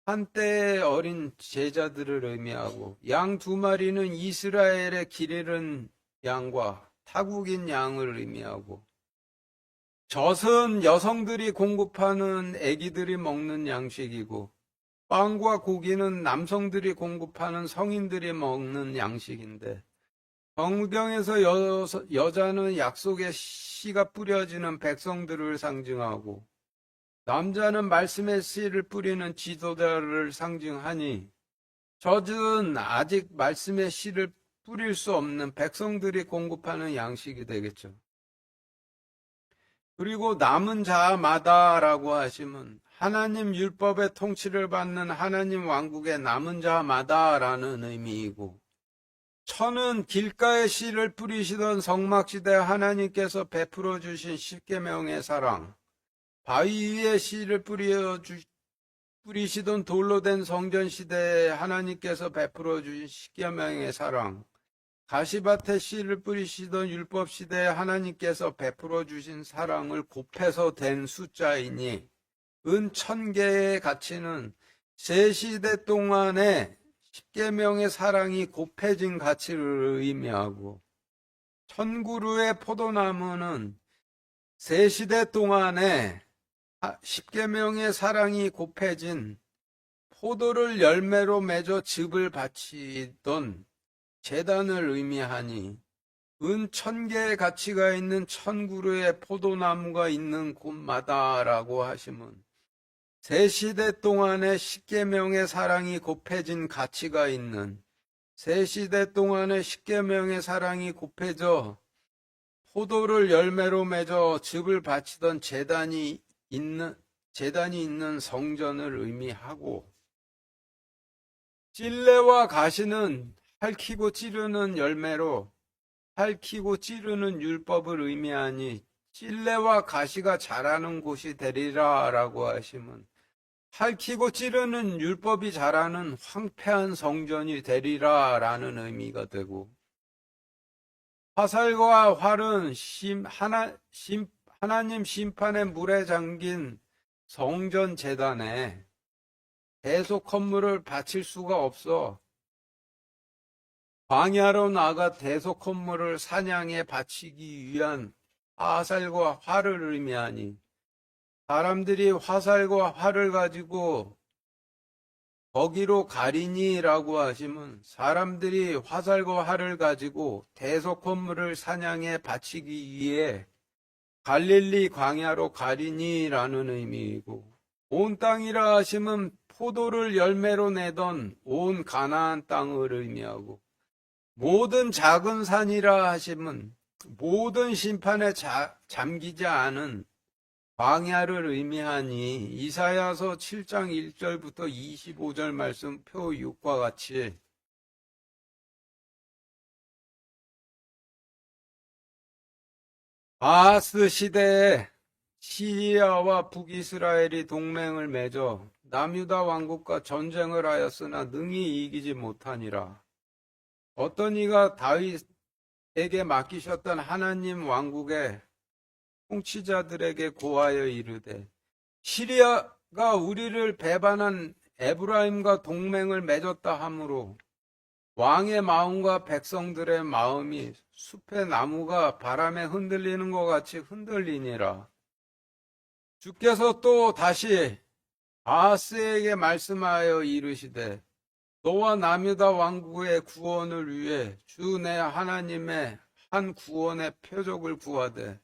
한때의 어린 제자들을 의미하고, 양 두 마리는 이스라엘의 길 잃은 양과 타국인 양을 의미하고, 젖은 여성들이 공급하는 아기들이 먹는 양식이고, 빵과 고기는 남성들이 공급하는 성인들이 먹는 양식인데, 성경에서 여자는 약속의 씨가 뿌려지는 백성들을 상징하고, 남자는 말씀의 씨를 뿌리는 지도자를 상징하니, 젖은 아직 말씀의 씨를 뿌릴 수 없는 백성들이 공급하는 양식이 되겠죠. 그리고 남은 자마다라고 하시면 하나님 율법의 통치를 받는 하나님 왕국의 남은 자마다라는 의미이고, 천은 길가에 씨를 뿌리시던 성막시대 하나님께서 베풀어 주신 십계명의 사랑, 바위 위에 씨를 뿌리시던 돌로 된 성전시대에 하나님께서 베풀어 주신 십계명의 사랑, 가시밭에 씨를 뿌리시던 율법시대에 하나님께서 베풀어 주신 사랑을 곱해서 된 숫자이니, 은 1000개의 가치는 세 시대 동안에 십계명의 사랑이 곱해진 가치를 의미하고, 1000그루의 포도나무는 세 시대 동안에 십계명의 사랑이 곱해진 포도를 열매로 맺어 즙을 바치던 제단을 의미하니, 은 1000개의 가치가 있는 1000그루의 포도나무가 있는 곳마다라고 하시면, 세 시대 동안의 십계명의 사랑이 곱해진 가치가 있는, 세 시대 동안의 십계명의 사랑이 곱해져 포도를 열매로 맺어 즙을 바치던 제단이 있는 성전을 의미하고, 찔레와 가시는 핥히고 찌르는 열매로 핥히고 찌르는 율법을 의미하니, 찔레와 가시가 자라는 곳이 되리라 라고 하시면, 핥히고 찌르는 율법이 자라는 황폐한 성전이 되리라 라는 의미가 되고, 화살과 활은 하나님 심판의 물에 잠긴 성전 제단에 대속 헌물을 바칠 수가 없어 광야로 나가 대속 헌물을 사냥에 바치기 위한 화살과 활을 의미하니, 사람들이 화살과 활을 가지고 거기로 가리니라고 하시면, 사람들이 화살과 활을 가지고 대속 헌물을 사냥에 바치기 위해 갈릴리 광야로 가리니라는 의미이고, 온 땅이라 하시면 포도를 열매로 내던 온 가나안 땅을 의미하고, 모든 작은 산이라 하시면 모든 심판에 잠기지 않은 광야를 의미하니, 이사야서 7장 1절부터 25절 말씀 표 6과 같이 아하스 시대에 시리아와 북이스라엘이 동맹을 맺어 남유다 왕국과 전쟁을 하였으나 능히 이기지 못하니라. 어떤 이가 다윗에게 맡기셨던 하나님 왕국의 통치자들에게 고하여 이르되, 시리아가 우리를 배반한 에브라임과 동맹을 맺었다 하므로 왕의 마음과 백성들의 마음이 숲의 나무가 바람에 흔들리는 것 같이 흔들리니라. 주께서 또 다시 아하스에게 말씀하여 이르시되, 너와 남유다 왕국의 구원을 위해 주 내 하나님의 한 구원의 표적을 구하되,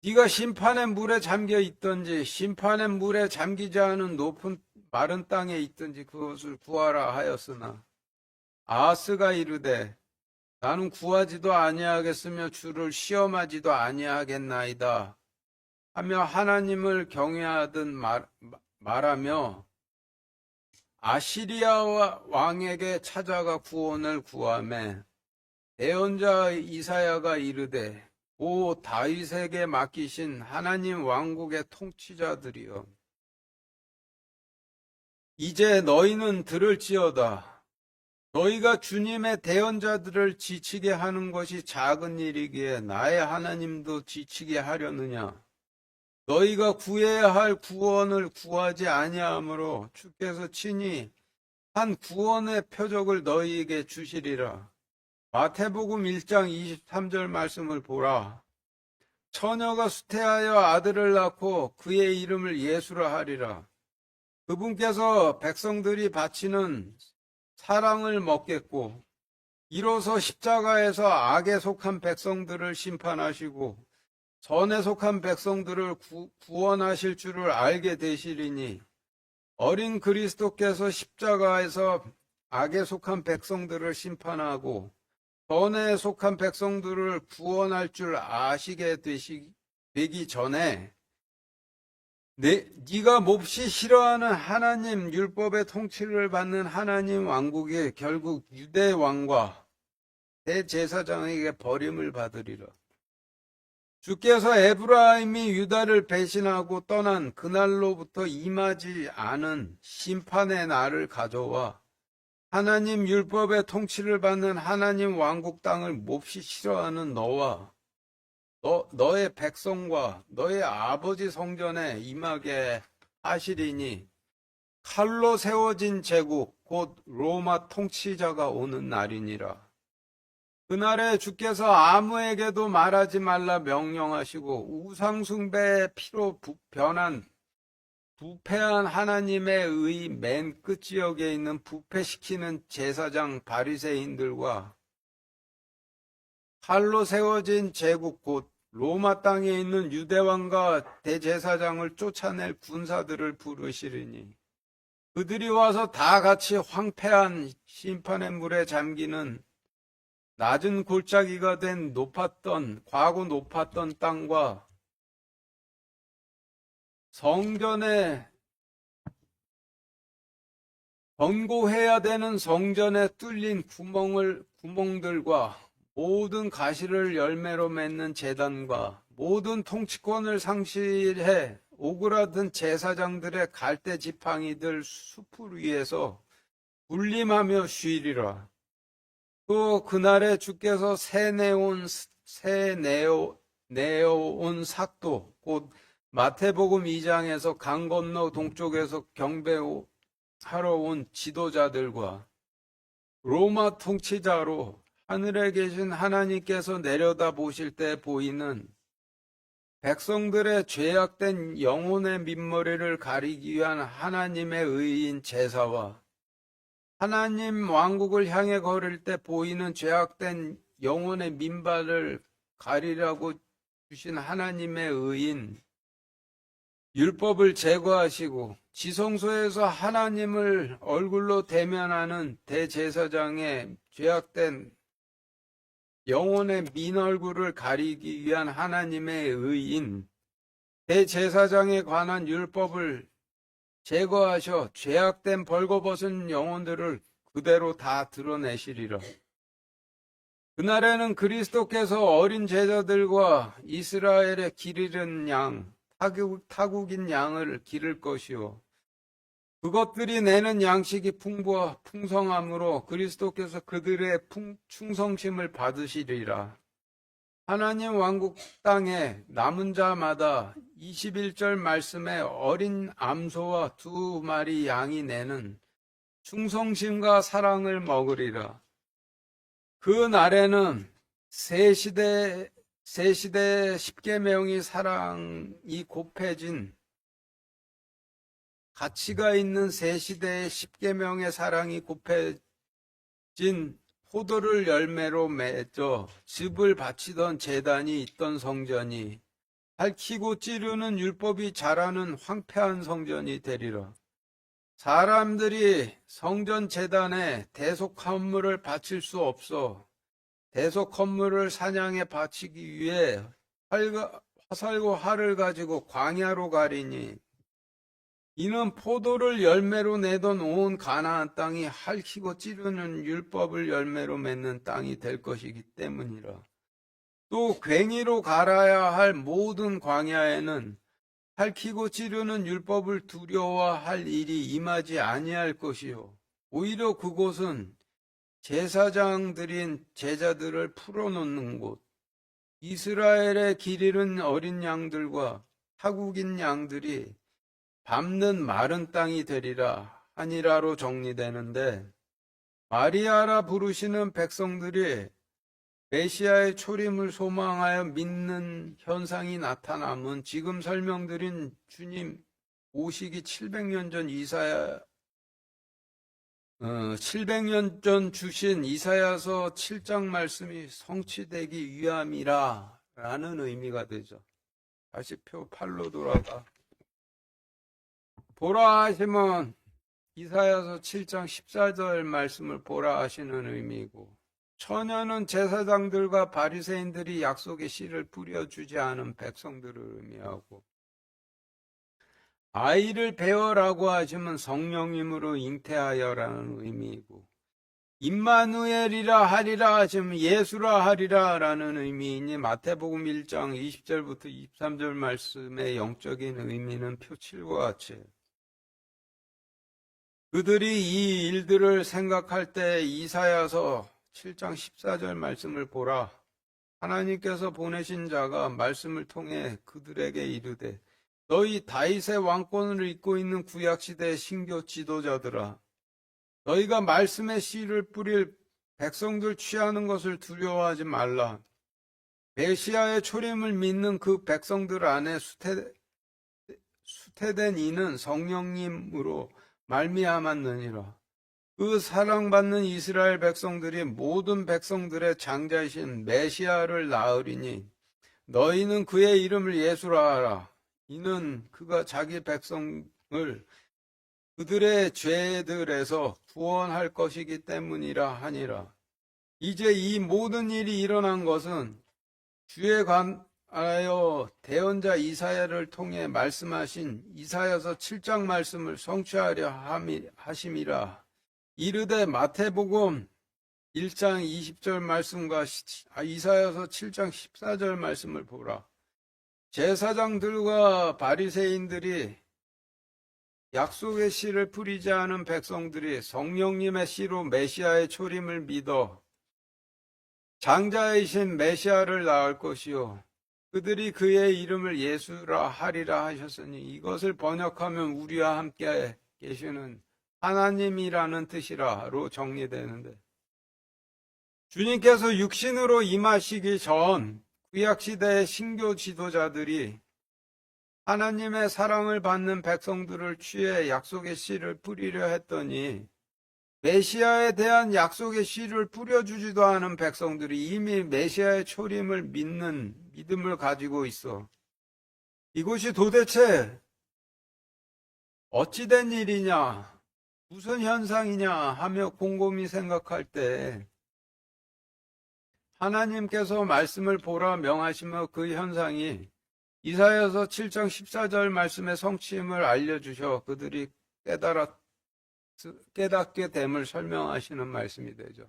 네가 심판의 물에 잠겨 있든지 심판의 물에 잠기지 않은 높은 마른 땅에 있든지 그것을 구하라 하였으나, 아하스가 이르되, 나는 구하지도 아니하겠으며 주를 시험하지도 아니하겠나이다 하며 하나님을 경외하듯 말하며, 아시리아 왕에게 찾아가 구원을 구하매 예언자 이사야가 이르되 오 다윗에게 맡기신 하나님 왕국의 통치자들이여 이제 너희는 들을지어다. 너희가 주님의 대언자들을 지치게 하는 것이 작은 일이기에 나의 하나님도 지치게 하려느냐. 너희가 구해야 할 구원을 구하지 아니하므로 주께서 친히 한 구원의 표적을 너희에게 주시리라. 마태복음 1장 23절 말씀을 보라. 처녀가 수태하여 아들을 낳고 그의 이름을 예수라 하리라. 그분께서 백성들이 바치는 사랑을 먹겠고 이로써 십자가에서 악에 속한 백성들을 심판하시고 선에 속한 백성들을 구원하실 줄을 알게 되시리니 어린 그리스도께서 십자가에서 악에 속한 백성들을 심판하고 선에 속한 백성들을 구원할 줄 아시게 되기 전에 네가 몹시 싫어하는 하나님 율법의 통치를 받는 하나님 왕국이 결국 유대 왕과 대제사장에게 버림을 받으리라. 주께서 에브라임이 유다를 배신하고 떠난 그날로부터 임하지 않은 심판의 날을 가져와 하나님 율법의 통치를 받는 하나님 왕국 땅을 몹시 싫어하는 너와 너의 백성과 너의 아버지 성전에 임하게 하시리니 칼로 세워진 제국 곧 로마 통치자가 오는 날이니라. 그날에 주께서 아무에게도 말하지 말라 명령하시고 우상숭배의 피로 변한 부패한 하나님의 의 맨 끝지역에 있는 부패시키는 제사장 바리새인들과 칼로 세워진 제국 곧 로마 땅에 있는 유대왕과 대제사장을 쫓아낼 군사들을 부르시리니 그들이 와서 다 같이 황폐한 심판의 물에 잠기는 낮은 골짜기가 된 과거 높았던 땅과 성전에 견고해야 되는 성전에 뚫린 구멍들과 모든 가시를 열매로 맺는 제단과 모든 통치권을 상실해 오그라든 제사장들의 갈대 지팡이들 숲을 위에서 군림하며 쉬리라. 또 그날에 주께서 새 내어온 삭도 곧 마태복음 2장에서 강 건너 동쪽에서 경배하러 온 지도자들과 로마 통치자로 하늘에 계신 하나님께서 내려다 보실 때 보이는 백성들의 죄악된 영혼의 민머리를 가리기 위한 하나님의 의인 제사와 하나님 왕국을 향해 걸을 때 보이는 죄악된 영혼의 민발을 가리라고 주신 하나님의 의인 율법을 제거하시고 지성소에서 하나님을 얼굴로 대면하는 대제사장의 죄악된 영혼의 민 얼굴을 가리기 위한 하나님의 의인 대제사장에 관한 율법을 제거하셔 죄악된 벌거벗은 영혼들을 그대로 다 드러내시리라. 그날에는 그리스도께서 어린 제자들과 이스라엘의 길 잃은 양 타국인 양을 기를 것이요 그것들이 내는 양식이 풍성함으로 그리스도께서 그들의 충성심을 받으시리라. 하나님 왕국 땅에 남은 자마다 21절 말씀에 어린 암소와 2마리 양이 내는 충성심과 사랑을 먹으리라. 그 날에는 새 시대 10계명이 사랑이 곱해진 가치가 있는 새 시대의 10계명의 사랑이 곱해진 포도를 열매로 맺어 즙을 바치던 제단이 있던 성전이 핥히고 찌르는 율법이 자라는 황폐한 성전이 되리라. 사람들이 성전 제단에 대속 헌물을 바칠 수 없어 대속 헌물을 사냥에 바치기 위해 화살과 활을 가지고 광야로 가리니 이는 포도를 열매로 내던 온 가나안 땅이 핥히고 찌르는 율법을 열매로 맺는 땅이 될 것이기 때문이라. 또 괭이로 갈아야 할 모든 광야에는 핥히고 찌르는 율법을 두려워할 일이 임하지 아니할 것이요. 오히려 그곳은 제사장들인 제자들을 풀어놓는 곳, 이스라엘의 길 잃은 어린 양들과 타국인 양들이 밟는 마른 땅이 되리라 하니라로 정리되는데, 마리아라 부르시는 백성들이 메시아의 초림을 소망하여 믿는 현상이 나타남은 지금 설명드린 주님 오시기 700년 전 700년 전 주신 이사야서 7장 말씀이 성취되기 위함이라 라는 의미가 되죠. 다시 표 8로 돌아가. 보라 하시면 이사야서 7장 14절 말씀을 보라 하시는 의미이고, 처녀는 제사장들과 바리새인들이 약속의 씨를 뿌려주지 않은 백성들을 의미하고, 아이를 배어라고 하시면 성령님으로 잉태하여라는 의미이고, 임마누엘이라 하리라 하시면 예수라 하리라 라는 의미이니 마태복음 1장 20절부터 23절 말씀의 영적인 의미는 표 7과 같이, 그들이 이 일들을 생각할 때 이사야서 7장 14절 말씀을 보라. 하나님께서 보내신 자가 말씀을 통해 그들에게 이르되, 너희 다윗의 왕권을 잇고 있는 구약시대의 신교 지도자들아, 너희가 말씀의 씨를 뿌릴 백성들 취하는 것을 두려워하지 말라. 메시아의 초림을 믿는 그 백성들 안에 수태된 이는 성령님으로 말미암았느니라. 그 사랑받는 이스라엘 백성들이 모든 백성들의 장자이신 메시아를 낳으리니 너희는 그의 이름을 예수라 하라. 이는 그가 자기 백성을 그들의 죄들에서 구원할 것이기 때문이라 하니라. 이제 이 모든 일이 일어난 것은 주에 관하여 대언자 이사야를 통해 말씀하신 이사야서 7장 말씀을 성취하려 하심이라. 이르되 마태복음 1장 20절 말씀과 이사야서 7장 14절 말씀을 보라. 제사장들과 바리새인들이 약속의 씨를 뿌리지 않은 백성들이 성령님의 씨로 메시아의 초림을 믿어 장자이신 메시아를 낳을 것이요, 그들이 그의 이름을 예수라 하리라 하셨으니 이것을 번역하면 우리와 함께 계시는 하나님이라는 뜻이라로 정리되는데, 주님께서 육신으로 임하시기 전 구약시대의 신교 지도자들이 하나님의 사랑을 받는 백성들을 취해 약속의 씨를 뿌리려 했더니 메시아에 대한 약속의 씨를 뿌려주지도 않은 백성들이 이미 메시아의 초림을 믿는 믿음을 가지고 있어. 이것이 도대체 어찌된 일이냐, 무슨 현상이냐 하며 곰곰이 생각할 때 하나님께서 말씀을 보라 명하시며 그 현상이 이사야서 7장 14절 말씀의 성취임을 알려주셔 그들이 깨닫게 됨을 설명하시는 말씀이 되죠.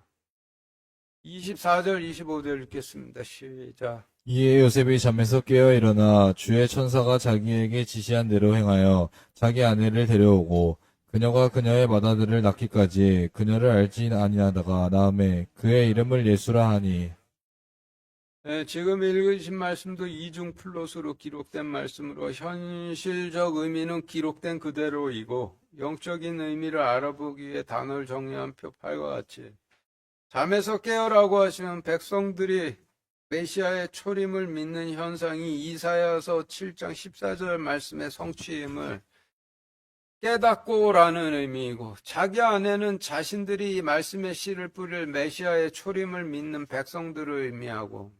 24절 25절 읽겠습니다. 시작. 이에 요셉이 잠에서 깨어 일어나 주의 천사가 자기에게 지시한 대로 행하여 자기 아내를 데려오고 그녀가 그녀의 맏아들을 낳기까지 그녀를 알지 아니하다가 낳음에 그의 이름을 예수라 하니. 네, 지금 읽으신 말씀도 이중 플롯으로 기록된 말씀으로 현실적 의미는 기록된 그대로이고 영적인 의미를 알아보기 위해 단어를 정리한 표 8과 같이, 잠에서 깨어라고 하시면 백성들이 메시아의 초림을 믿는 현상이 이사야서 7장 14절 말씀의 성취임을 깨닫고라는 의미이고, 자기 안에는 자신들이 이 말씀의 씨를 뿌릴 메시아의 초림을 믿는 백성들을 의미하고,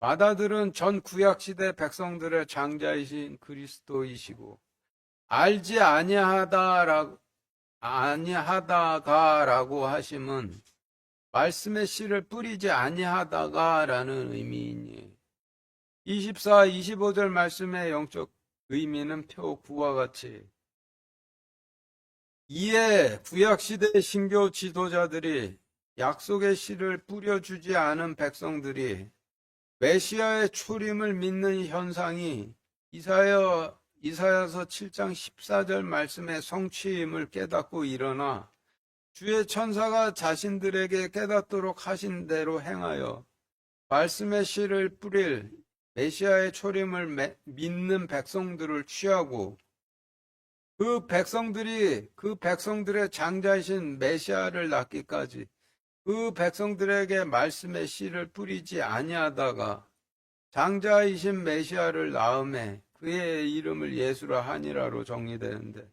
맏아들은 전 구약시대 백성들의 장자이신 그리스도이시고, 알지 아니하다가라고 하심은 말씀의 씨를 뿌리지 아니하다가라는 의미이니 24, 25절 말씀의 영적 의미는 표 9와 같이 이에 구약시대 신교 지도자들이 약속의 씨를 뿌려주지 않은 백성들이 메시아의 초림을 믿는 현상이 이사야서 7장 14절 말씀의 성취임을 깨닫고 일어나 주의 천사가 자신들에게 깨닫도록 하신 대로 행하여 말씀의 씨를 뿌릴 메시아의 초림을 믿는 백성들을 취하고 그 백성들의 장자이신 메시아를 낳기까지 그 백성들에게 말씀의 씨를 뿌리지 아니하다가 장자이신 메시아를 낳음에 그의 이름을 예수라 하니라로 정리되는데,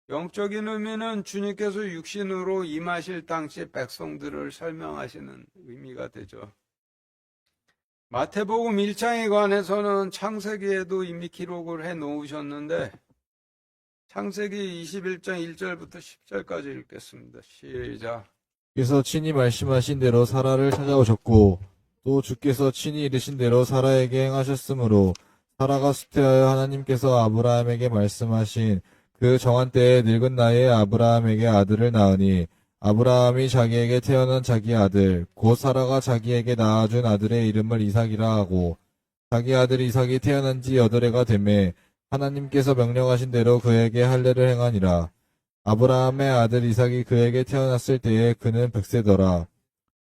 영적인 의미는 주님께서 육신으로 임하실 당시 백성들을 설명하시는 의미가 되죠. 마태복음 1장에 관해서는 창세기에도 이미 기록을 해 놓으셨는데, 창세기 21장 1절부터 10절까지 읽겠습니다. 시작. 주께서 친히 말씀하신 대로 사라를 찾아오셨고 또 주께서 친히 이르신 대로 사라에게 행하셨으므로 사라가 수태하여 하나님께서 아브라함에게 말씀하신 그 정한 때에 늙은 나이에 아브라함에게 아들을 낳으니 아브라함이 자기에게 태어난 자기 아들 곧 사라가 자기에게 낳아준 아들의 이름을 이삭이라 하고 자기 아들 이삭이 태어난 지 8해가 되매 하나님께서 명령하신 대로 그에게 할례를 행하니라. 아브라함의 아들 이삭이 그에게 태어났을 때에 그는 100세더라.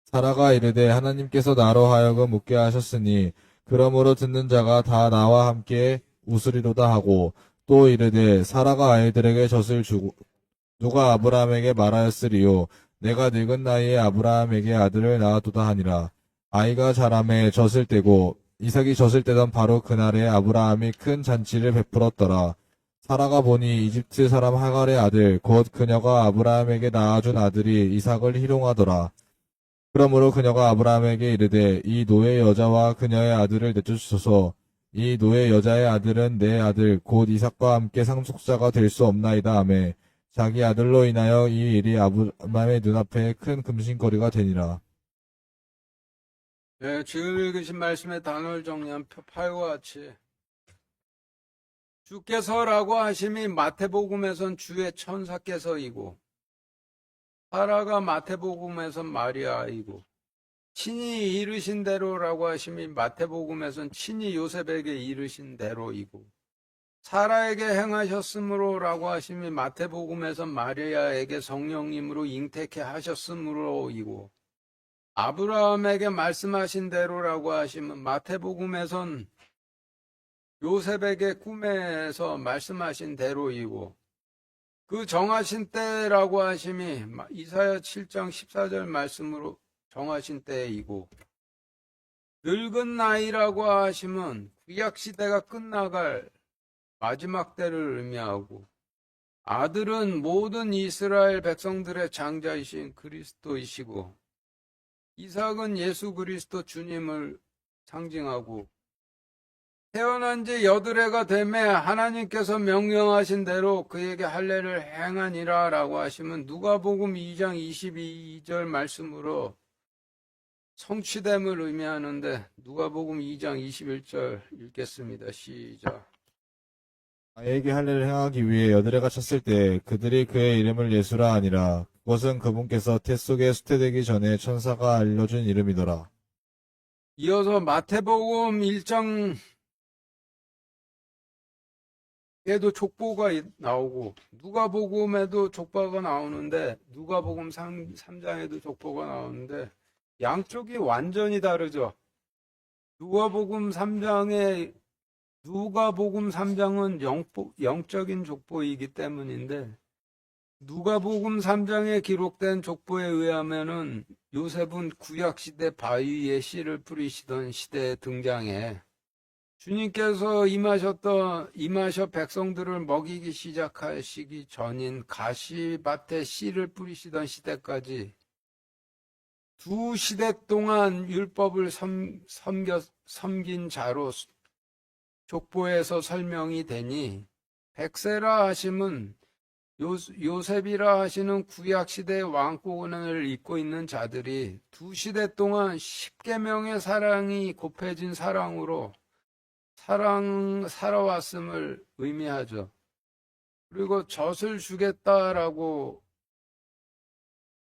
사라가 이르되 하나님께서 나로 하여금 웃게 하셨으니 그러므로 듣는 자가 다 나와 함께 웃으리로다 하고 또 이르되 사라가 아이들에게 젖을 주고 누가 아브라함에게 말하였으리요 내가 늙은 나이에 아브라함에게 아들을 낳았도다 하니라. 아이가 자라매 젖을 떼고 이삭이 젖을 떼던 바로 그날에 아브라함이 큰 잔치를 베풀었더라. 사라가 보니 이집트 사람 하갈의 아들 곧 그녀가 아브라함에게 낳아준 아들이 이삭을 희롱하더라. 그러므로 그녀가 아브라함에게 이르되 이 노예 여자와 그녀의 아들을 내쫓으소서. 이 노예 여자의 아들은 내 아들 곧 이삭과 함께 상속자가 될 수 없나이다 하매 자기 아들로 인하여 이 일이 아브라함의 눈앞에 큰 금신거리가 되니라. 네, 지금 읽으신 말씀의 단어를 정리한 파일과 같이 주께서라고 하심이 마태복음에선 주의 천사께서이고 사라가 마태복음에선 마리아이고 친히 이르신 대로라고 하심이 마태복음에선 친히 요셉에게 이르신 대로이고 사라에게 행하셨으므로라고 하심이 마태복음에선 마리아에게 성령님으로 잉태케 하셨으므로이고 아브라함에게 말씀하신 대로라고 하시면 마태복음에선 요셉에게 꿈에서 말씀하신 대로이고 그 정하신 때라고 하심이 이사야 7장 14절 말씀으로 정하신 때이고 늙은 나이라고 하시면 구약시대가 끝나갈 마지막 때를 의미하고 아들은 모든 이스라엘 백성들의 장자이신 그리스도이시고 이삭은 예수 그리스도 주님을 상징하고 태어난 지 8해가 되매 하나님께서 명령하신 대로 그에게 할례를 행하니라 라고 하시면 누가복음 2장 22절 말씀으로 성취됨을 의미하는데 누가복음 2장 21절 읽겠습니다. 시작. 아이에게 할례를 행하기 위해 8해가 찼을 때 그들이 그의 이름을 예수라 하니라. 그것은 그분께서 태 속에 수태되기 전에 천사가 알려준 이름이더라. 이어서 마태복음 1장 에도 족보가 나오고 누가복음에도 족보가 나오는데 누가복음 3장에도 족보가 나오는데 양쪽이 완전히 다르죠. 누가복음 3장은 영적인 족보이기 때문인데 누가복음 3장에 기록된 족보에 의하면은 요셉은 구약시대 바위에 씨를 뿌리시던 시대에 등장해 주님께서 임하셔 백성들을 먹이기 시작하시기 전인 가시밭에 씨를 뿌리시던 시대까지 2시대 동안 율법을 섬긴 자로 족보에서 설명이 되니 백세라 하심은 요셉이라 하시는 구약시대의 왕권을 잇고 있는 자들이 2시대 동안 10계명의 사랑이 곱해진 사랑으로 살아왔음을 의미하죠. 그리고 젖을 주겠다라고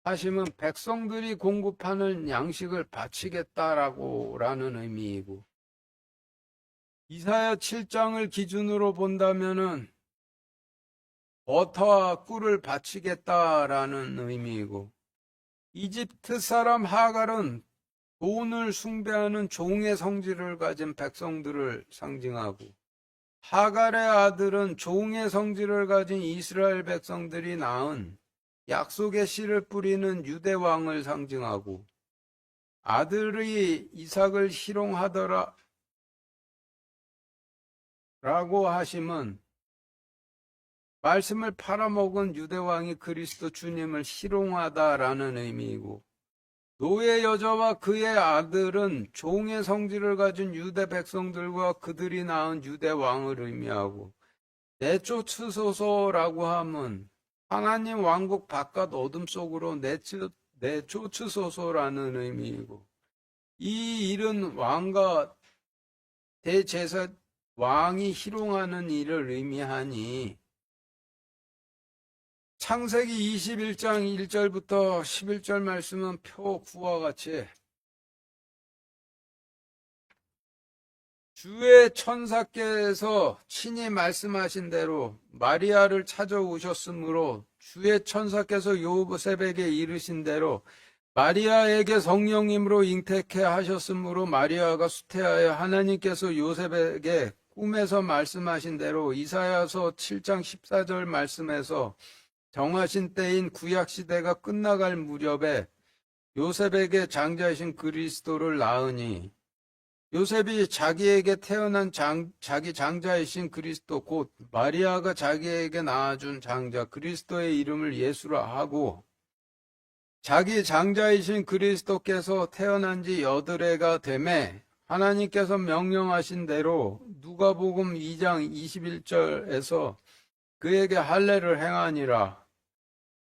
하시면 백성들이 공급하는 양식을 바치겠다라는 의미이고, 이사야 7장을 기준으로 본다면은 버터와 꿀을 바치겠다라는 의미이고, 이집트 사람 하갈은 돈을 숭배하는 종의 성질을 가진 백성들을 상징하고, 하갈의 아들은 종의 성질을 가진 이스라엘 백성들이 낳은 약속의 씨를 뿌리는 유대 왕을 상징하고, 아들이 이삭을 희롱하더라 라고 하심은 말씀을 팔아먹은 유대 왕이 그리스도 주님을 희롱하다라는 의미이고, 노예 여자와 그의 아들은 종의 성질을 가진 유대 백성들과 그들이 낳은 유대 왕을 의미하고, 내쫓으소서라고 함은 하나님 왕국 바깥 어둠 속으로 내쫓으소서라는 의미이고, 이 일은 왕과 대제사 왕이 희롱하는 일을 의미하니, 창세기 21장 1절부터 11절 말씀은 표 9와 같이 주의 천사께서 친히 말씀하신 대로 마리아를 찾아오셨으므로 주의 천사께서 요셉에게 이르신 대로 마리아에게 성령님으로 잉태케 하셨으므로 마리아가 수태하여 하나님께서 요셉에게 꿈에서 말씀하신 대로 이사야서 7장 14절 말씀에서 정하신 때인 구약시대가 끝나갈 무렵에 요셉에게 장자이신 그리스도를 낳으니, 요셉이 자기에게 태어난 자기 장자이신 그리스도 곧 마리아가 자기에게 낳아준 장자 그리스도의 이름을 예수라 하고, 자기 장자이신 그리스도께서 태어난 지 8해가 되매 하나님께서 명령하신 대로 누가복음 2장 21절에서 그에게 할례를 행하니라.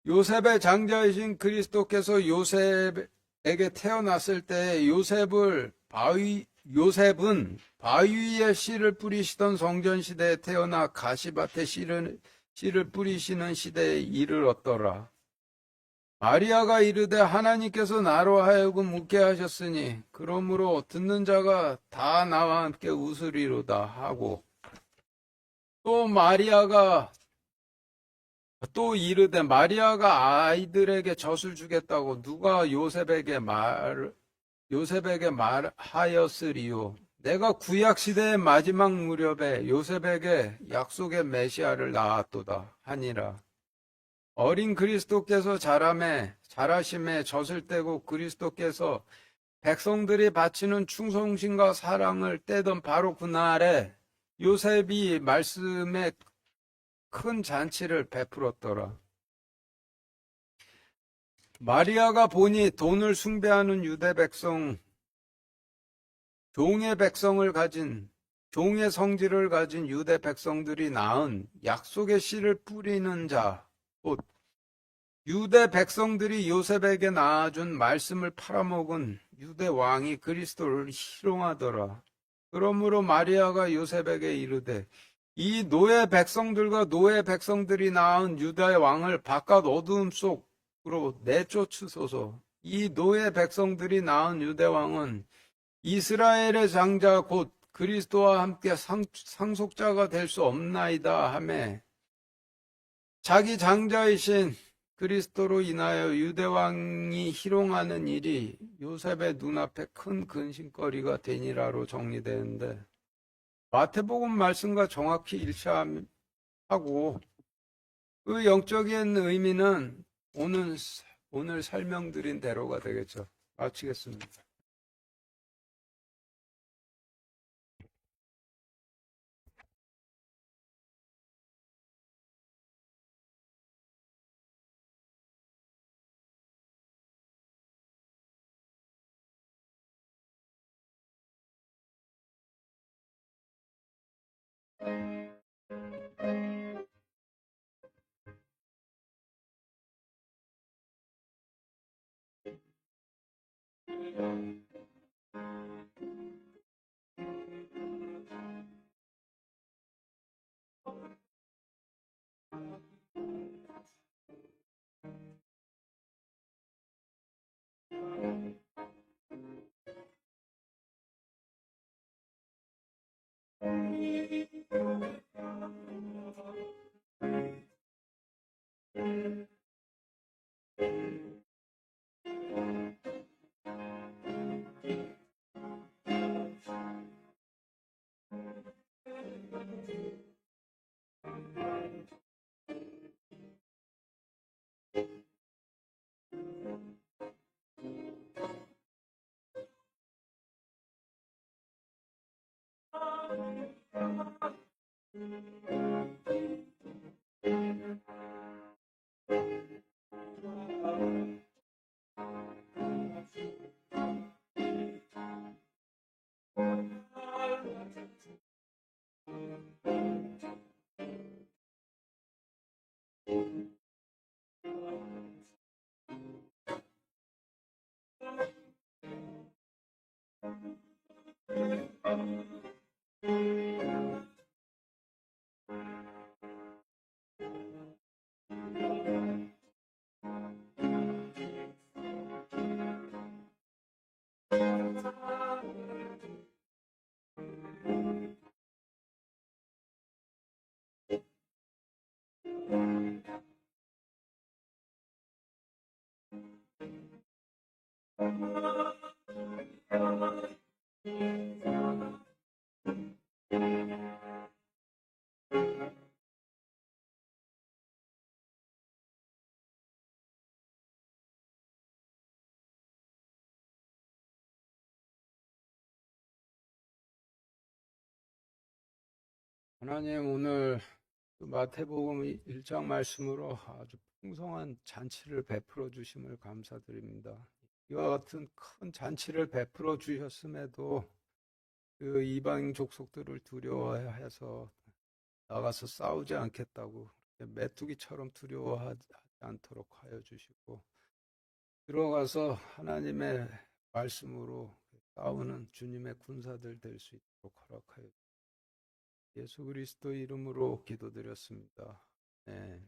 요셉의 장자이신 그리스도께서 요셉에게 태어났을 때 요셉은 바위 위에 씨를 뿌리시던 성전 시대에 태어나 가시밭에 씨를 뿌리시는 시대에 이르렀더라. 마리아가 이르되 하나님께서 나로 하여금 웃게 하셨으니 그러므로 듣는 자가 다 나와 함께 웃으리로다 하고, 또 이르되 마리아가 아이들에게 젖을 주겠다고 누가 요셉에게 말하였으리요. 내가 구약 시대의 마지막 무렵에 요셉에게 약속의 메시아를 낳았도다 하니라. 어린 그리스도께서 자라심에 젖을 떼고 그리스도께서 백성들이 바치는 충성심과 사랑을 떼던 바로 그날에 요셉이 말씀에 큰 잔치를 베풀었더라. 마리아가 보니 돈을 숭배하는 유대 백성, 종의 성질을 가진 유대 백성들이 낳은 약속의 씨를 뿌리는 자, 곧 유대 백성들이 요셉에게 낳아준 말씀을 팔아먹은 유대 왕이 그리스도를 희롱하더라. 그러므로 마리아가 요셉에게 이르되 이 노예 백성들과 노예 백성들이 낳은 유다의 왕을 바깥 어두움 속으로 내쫓으소서. 이 노예 백성들이 낳은 유대 왕은 이스라엘의 장자 곧 그리스도와 함께 상속자가 될 수 없나이다 하매, 자기 장자이신 그리스도로 인하여 유대 왕이 희롱하는 일이 요셉의 눈앞에 큰 근심거리가 되니라로 정리되는데, 마태복음 말씀과 정확히 일치하고 그 영적인 의미는 오늘 설명드린 대로가 되겠죠. 마치겠습니다. 하나님, 오늘 그 마태복음 1장 말씀으로 아주 풍성한 잔치를 베풀어 주심을 감사드립니다. 이와 같은 큰 잔치를 베풀어 주셨음에도 그 이방 족속들을 두려워해서 나가서 싸우지 않겠다고 메뚜기처럼 두려워하지 않도록 하여 주시고, 들어가서 하나님의 말씀으로 싸우는 주님의 군사들 될 수 있도록 허락하여 주시고, 예수 그리스도 이름으로 기도드렸습니다. 네.